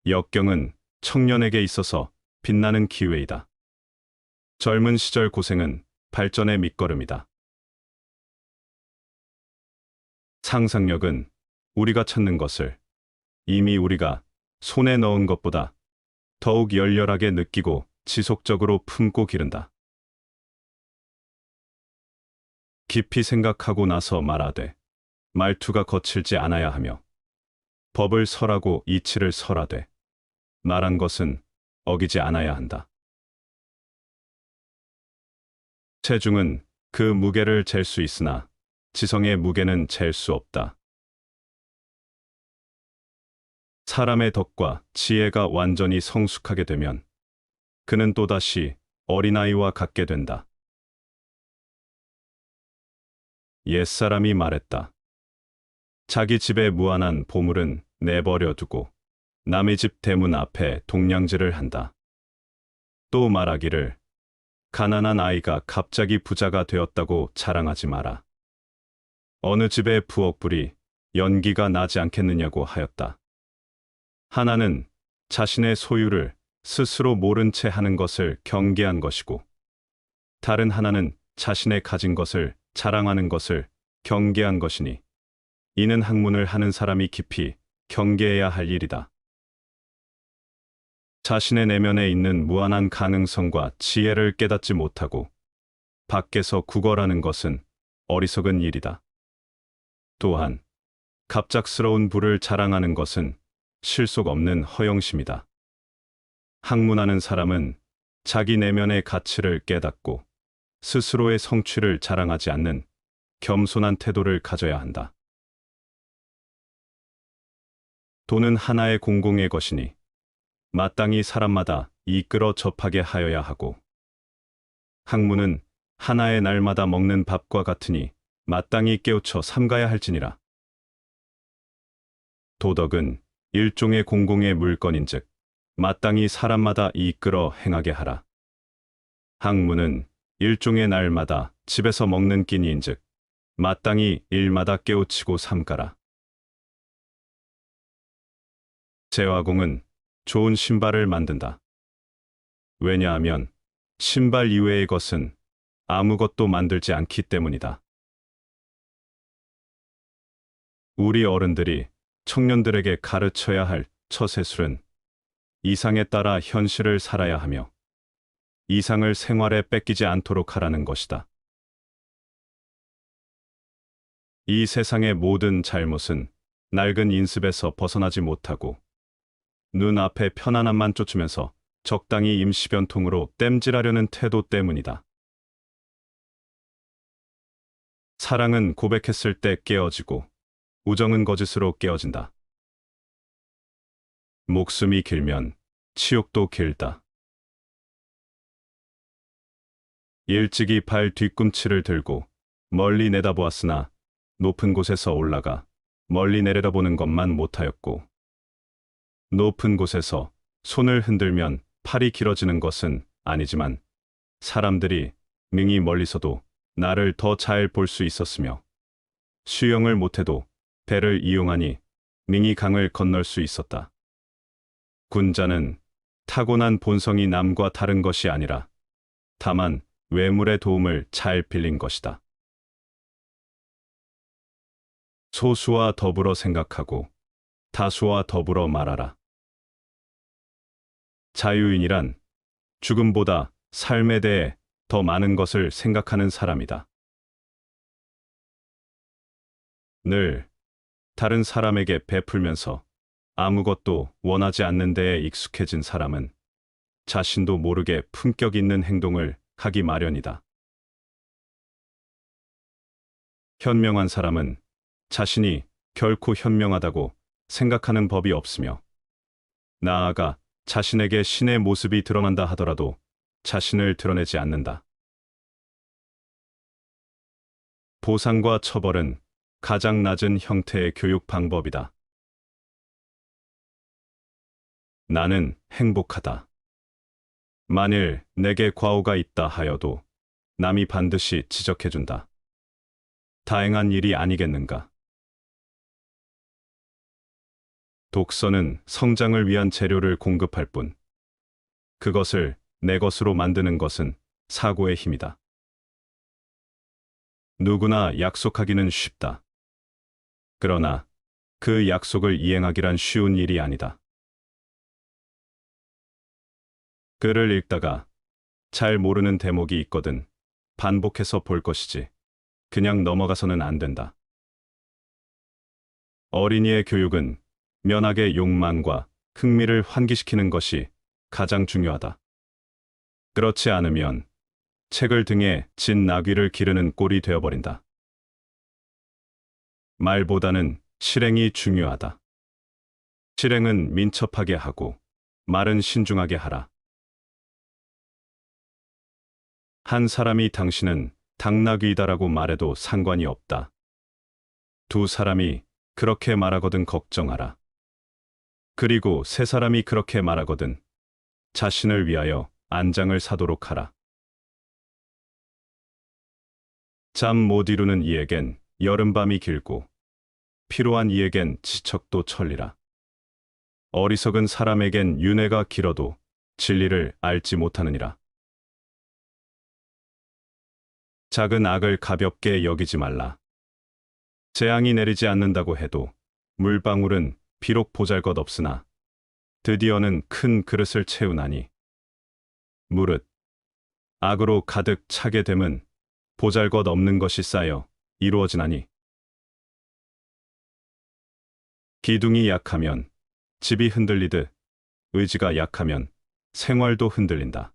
A: 역경은 청년에게 있어서 빛나는 기회이다. 젊은 시절 고생은 발전의 밑거름이다. 상상력은 우리가 찾는 것을 이미 우리가 손에 넣은 것보다 더욱 열렬하게 느끼고 지속적으로 품고 기른다. 깊이 생각하고 나서 말하되 말투가 거칠지 않아야 하며 법을 설하고 이치를 설하되 말한 것은 어기지 않아야 한다. 체중은 그 무게를 잴 수 있으나 지성의 무게는 잴 수 없다. 사람의 덕과 지혜가 완전히 성숙하게 되면 그는 또다시 어린아이와 같게 된다. 옛사람이 말했다. 자기 집에 무한한 보물은 내버려 두고 남의 집 대문 앞에 동냥질을 한다. 또 말하기를 가난한 아이가 갑자기 부자가 되었다고 자랑하지 마라. 어느 집의 부엌불이 연기가 나지 않겠느냐고 하였다. 하나는 자신의 소유를 스스로 모른 채 하는 것을 경계한 것이고, 다른 하나는 자신의 가진 것을 자랑하는 것을 경계한 것이니, 이는 학문을 하는 사람이 깊이 경계해야 할 일이다. 자신의 내면에 있는 무한한 가능성과 지혜를 깨닫지 못하고 밖에서 구걸하는 것은 어리석은 일이다. 또한 갑작스러운 부를 자랑하는 것은 실속 없는 허영심이다. 학문하는 사람은 자기 내면의 가치를 깨닫고 스스로의 성취를 자랑하지 않는 겸손한 태도를 가져야 한다. 돈은 하나의 공공의 것이니 마땅히 사람마다 이끌어 접하게 하여야 하고, 학문은 하나의 날마다 먹는 밥과 같으니 마땅히 깨우쳐 삼가야 할지니라. 도덕은 일종의 공공의 물건인즉 마땅히 사람마다 이끌어 행하게 하라. 학문은 일종의 날마다 집에서 먹는 끼니인즉 마땅히 일마다 깨우치고 삼가라. 제화공은 좋은 신발을 만든다. 왜냐하면 신발 이외의 것은 아무것도 만들지 않기 때문이다. 우리 어른들이 청년들에게 가르쳐야 할 처세술은 이상에 따라 현실을 살아야 하며 이상을 생활에 뺏기지 않도록 하라는 것이다. 이 세상의 모든 잘못은 낡은 인습에서 벗어나지 못하고 눈앞의 편안함만 쫓으면서 적당히 임시변통으로 땜질하려는 태도 때문이다. 사랑은 고백했을 때 깨어지고 우정은 거짓으로 깨어진다. 목숨이 길면 치욕도 길다. 일찍이 발 뒤꿈치를 들고 멀리 내다보았으나 높은 곳에서 올라가 멀리 내려다보는 것만 못하였고, 높은 곳에서 손을 흔들면 팔이 길어지는 것은 아니지만 사람들이 능히 멀리서도 나를 더 잘 볼 수 있었으며, 수영을 못해도 배를 이용하니 능히 강을 건널 수 있었다. 군자는 타고난 본성이 남과 다른 것이 아니라 다만 외물의 도움을 잘 빌린 것이다. 소수와 더불어 생각하고 다수와 더불어 말하라. 자유인이란 죽음보다 삶에 대해 더 많은 것을 생각하는 사람이다. 늘 다른 사람에게 베풀면서 아무것도 원하지 않는 데에 익숙해진 사람은 자신도 모르게 품격 있는 행동을 하기 마련이다. 현명한 사람은 자신이 결코 현명하다고 생각하는 법이 없으며, 나아가 자신에게 신의 모습이 드러난다 하더라도 자신을 드러내지 않는다. 보상과 처벌은 가장 낮은 형태의 교육 방법이다. 나는 행복하다. 만일 내게 과오가 있다 하여도 남이 반드시 지적해준다. 다행한 일이 아니겠는가? 독서는 성장을 위한 재료를 공급할 뿐, 그것을 내 것으로 만드는 것은 사고의 힘이다. 누구나 약속하기는 쉽다. 그러나 그 약속을 이행하기란 쉬운 일이 아니다. 글을 읽다가 잘 모르는 대목이 있거든 반복해서 볼 것이지 그냥 넘어가서는 안 된다. 어린이의 교육은 면학의 욕망과 흥미를 환기시키는 것이 가장 중요하다. 그렇지 않으면 책을 등에 진 나귀를 기르는 꼴이 되어버린다. 말보다는 실행이 중요하다. 실행은 민첩하게 하고 말은 신중하게 하라. 한 사람이 당신은 당나귀이다라고 말해도 상관이 없다. 두 사람이 그렇게 말하거든 걱정하라. 그리고 세 사람이 그렇게 말하거든 자신을 위하여 안장을 사도록 하라. 잠 못 이루는 이에겐 여름밤이 길고 피로한 이에겐 지척도 천리라. 어리석은 사람에겐 윤회가 길어도 진리를 알지 못하느니라. 작은 악을 가볍게 여기지 말라. 재앙이 내리지 않는다고 해도 물방울은 비록 보잘것없으나 드디어는 큰 그릇을 채우나니 무릇 악으로 가득 차게 됨은 보잘것없는 것이 쌓여 이루어지나니 기둥이 약하면 집이 흔들리듯 의지가 약하면 생활도 흔들린다.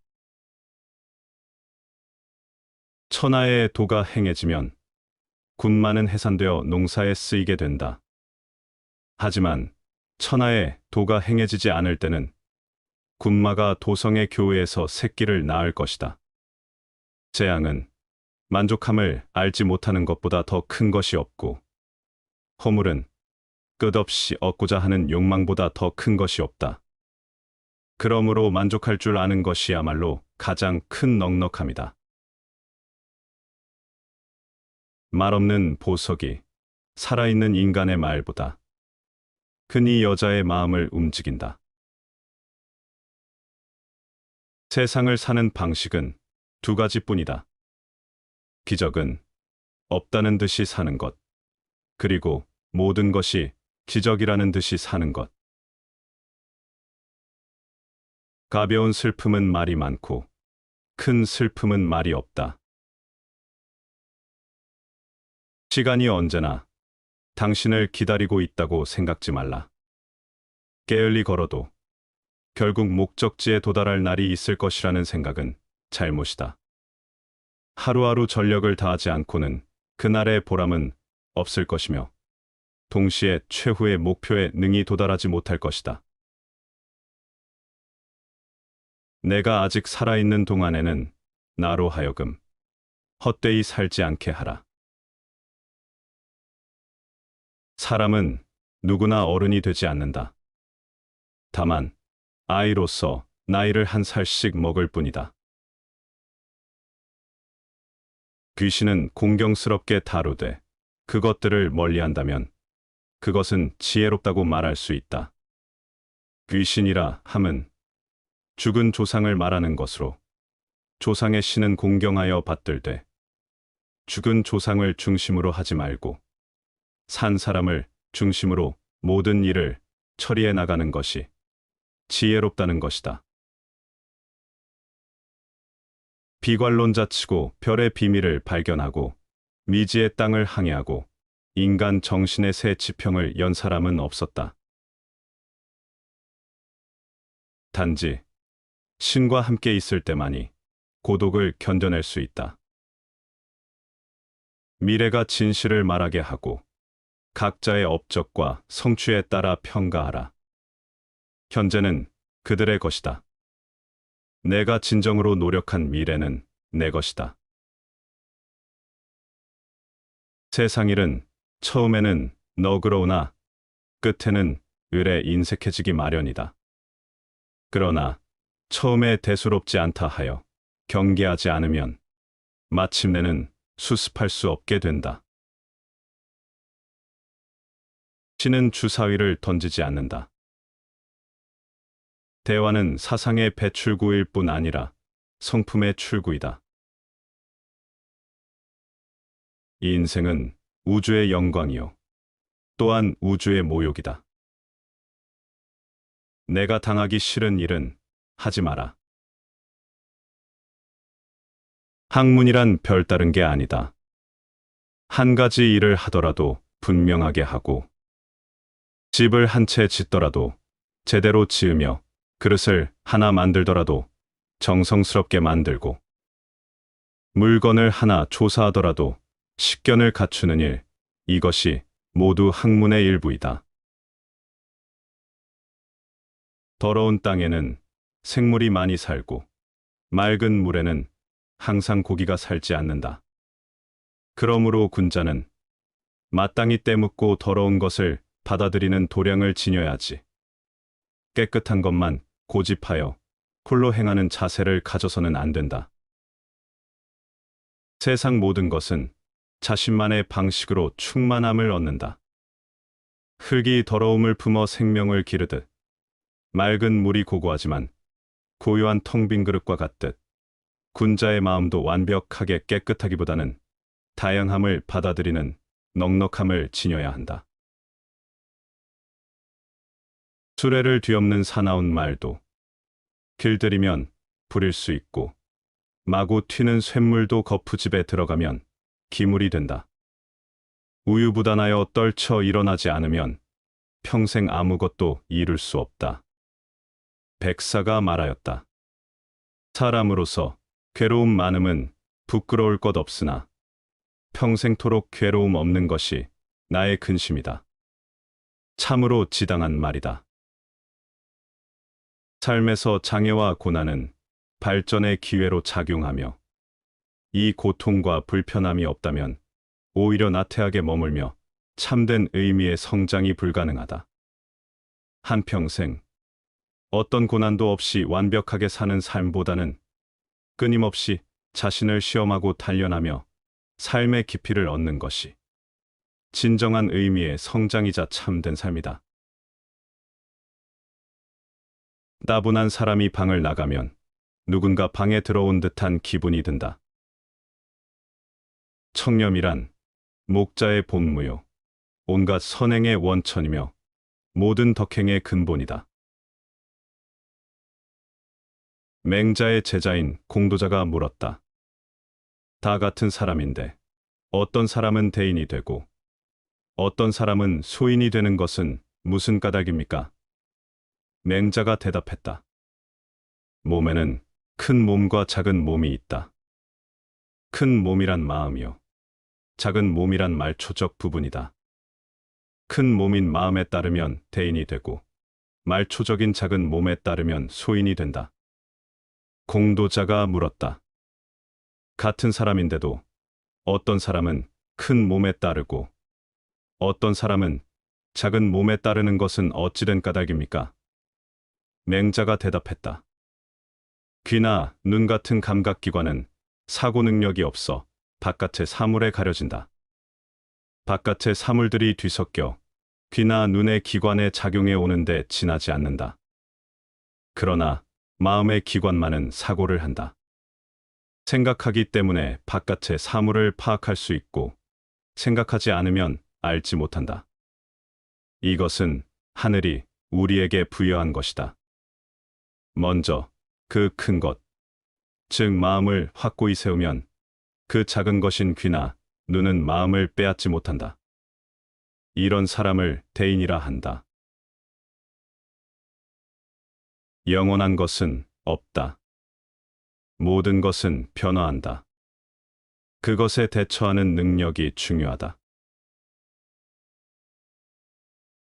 A: 천하의 도가 행해지면 군마는 해산되어 농사에 쓰이게 된다. 하지만 천하의 도가 행해지지 않을 때는 군마가 도성의 교회에서 새끼를 낳을 것이다. 재앙은 만족함을 알지 못하는 것보다 더 큰 것이 없고 허물은 끝없이 얻고자 하는 욕망보다 더 큰 것이 없다. 그러므로 만족할 줄 아는 것이야말로 가장 큰 넉넉함이다. 말없는 보석이 살아있는 인간의 말보다 흔히 여자의 마음을 움직인다. 세상을 사는 방식은 두 가지뿐이다. 기적은 없다는 듯이 사는 것, 그리고 모든 것이 기적이라는 듯이 사는 것. 가벼운 슬픔은 말이 많고 큰 슬픔은 말이 없다. 시간이 언제나 당신을 기다리고 있다고 생각지 말라. 게을리 걸어도 결국 목적지에 도달할 날이 있을 것이라는 생각은 잘못이다. 하루하루 전력을 다하지 않고는 그날의 보람은 없을 것이며 동시에 최후의 목표에 능히 도달하지 못할 것이다. 내가 아직 살아있는 동안에는 나로 하여금 헛되이 살지 않게 하라. 사람은 누구나 어른이 되지 않는다. 다만 아이로서 나이를 한 살씩 먹을 뿐이다. 귀신은 공경스럽게 다루되 그것들을 멀리한다면 그것은 지혜롭다고 말할 수 있다. 귀신이라 함은 죽은 조상을 말하는 것으로 조상의 신은 공경하여 받들되 죽은 조상을 중심으로 하지 말고 산 사람을 중심으로 모든 일을 처리해 나가는 것이 지혜롭다는 것이다. 비관론자치고 별의 비밀을 발견하고 미지의 땅을 항해하고 인간 정신의 새 지평을 연 사람은 없었다. 단지 신과 함께 있을 때만이 고독을 견뎌낼 수 있다. 미래가 진실을 말하게 하고 각자의 업적과 성취에 따라 평가하라. 현재는 그들의 것이다. 내가 진정으로 노력한 미래는 내 것이다. 세상 일은 처음에는 너그러우나 끝에는 을에 인색해지기 마련이다. 그러나 처음에 대수롭지 않다 하여 경계하지 않으면 마침내는 수습할 수 없게 된다. 신은 주사위를 던지지 않는다. 대화는 사상의 배출구일 뿐 아니라 성품의 출구이다. 이 인생은 우주의 영광이요. 또한 우주의 모욕이다. 내가 당하기 싫은 일은 하지 마라. 학문이란 별다른 게 아니다. 한 가지 일을 하더라도 분명하게 하고, 집을 한 채 짓더라도 제대로 지으며 그릇을 하나 만들더라도 정성스럽게 만들고, 물건을 하나 조사하더라도 식견을 갖추는 일, 이것이 모두 학문의 일부이다. 더러운 땅에는 생물이 많이 살고 맑은 물에는 항상 고기가 살지 않는다. 그러므로 군자는 마땅히 때묻고 더러운 것을 받아들이는 도량을 지녀야지. 깨끗한 것만 고집하여 홀로 행하는 자세를 가져서는 안 된다. 세상 모든 것은 자신만의 방식으로 충만함을 얻는다. 흙이 더러움을 품어 생명을 기르듯 맑은 물이 고고하지만 고요한 텅 빈 그릇과 같듯 군자의 마음도 완벽하게 깨끗하기보다는 다양함을 받아들이는 넉넉함을 지녀야 한다. 수레를 뒤엎는 사나운 말도 길들이면 부릴 수 있고 마구 튀는 쇳물도 거푸집에 들어가면 기물이 된다. 우유부단하여 떨쳐 일어나지 않으면 평생 아무것도 이룰 수 없다. 백사가 말하였다. 사람으로서 괴로움 많음은 부끄러울 것 없으나 평생토록 괴로움 없는 것이 나의 근심이다. 참으로 지당한 말이다. 삶에서 장애와 고난은 발전의 기회로 작용하며 이 고통과 불편함이 없다면 오히려 나태하게 머물며 참된 의미의 성장이 불가능하다. 한평생 어떤 고난도 없이 완벽하게 사는 삶보다는 끊임없이 자신을 시험하고 단련하며 삶의 깊이를 얻는 것이 진정한 의미의 성장이자 참된 삶이다. 따분한 사람이 방을 나가면 누군가 방에 들어온 듯한 기분이 든다. 청렴이란 목자의 본무요, 온갖 선행의 원천이며 모든 덕행의 근본이다. 맹자의 제자인 공도자가 물었다. 다 같은 사람인데 어떤 사람은 대인이 되고 어떤 사람은 소인이 되는 것은 무슨 까닭입니까? 맹자가 대답했다. 몸에는 큰 몸과 작은 몸이 있다. 큰 몸이란 마음이요. 작은 몸이란 말초적 부분이다. 큰 몸인 마음에 따르면 대인이 되고 말초적인 작은 몸에 따르면 소인이 된다. 공도자가 물었다. 같은 사람인데도 어떤 사람은 큰 몸에 따르고 어떤 사람은 작은 몸에 따르는 것은 어찌된 까닭입니까? 맹자가 대답했다. 귀나 눈 같은 감각기관은 사고 능력이 없어 바깥의 사물에 가려진다. 바깥의 사물들이 뒤섞여 귀나 눈의 기관에 작용해 오는데 지나지 않는다. 그러나 마음의 기관만은 사고를 한다. 생각하기 때문에 바깥의 사물을 파악할 수 있고 생각하지 않으면 알지 못한다. 이것은 하늘이 우리에게 부여한 것이다. 먼저 그 큰 것, 즉 마음을 확고히 세우면 그 작은 것인 귀나 눈은 마음을 빼앗지 못한다. 이런 사람을 대인이라 한다. 영원한 것은 없다. 모든 것은 변화한다. 그것에 대처하는 능력이 중요하다.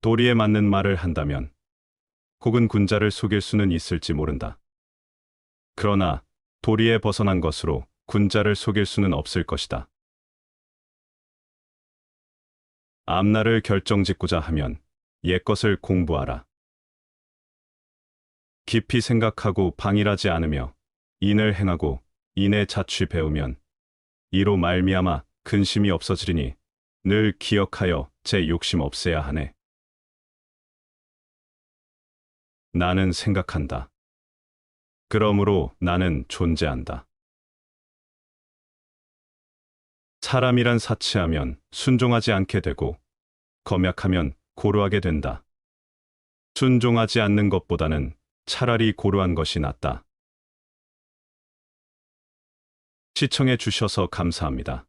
A: 도리에 맞는 말을 한다면 혹은 군자를 속일 수는 있을지 모른다. 그러나 도리에 벗어난 것으로 군자를 속일 수는 없을 것이다. 앞날을 결정짓고자 하면 옛것을 공부하라. 깊이 생각하고 방일하지 않으며 인을 행하고 인의 자취 배우면 이로 말미암아 근심이 없어지리니 늘 기억하여 제 욕심 없애야 하네. 나는 생각한다. 그러므로 나는 존재한다. 사람이란 사치하면 순종하지 않게 되고 검약하면 고루하게 된다. 순종하지 않는 것보다는 차라리 고루한 것이 낫다. 시청해 주셔서 감사합니다.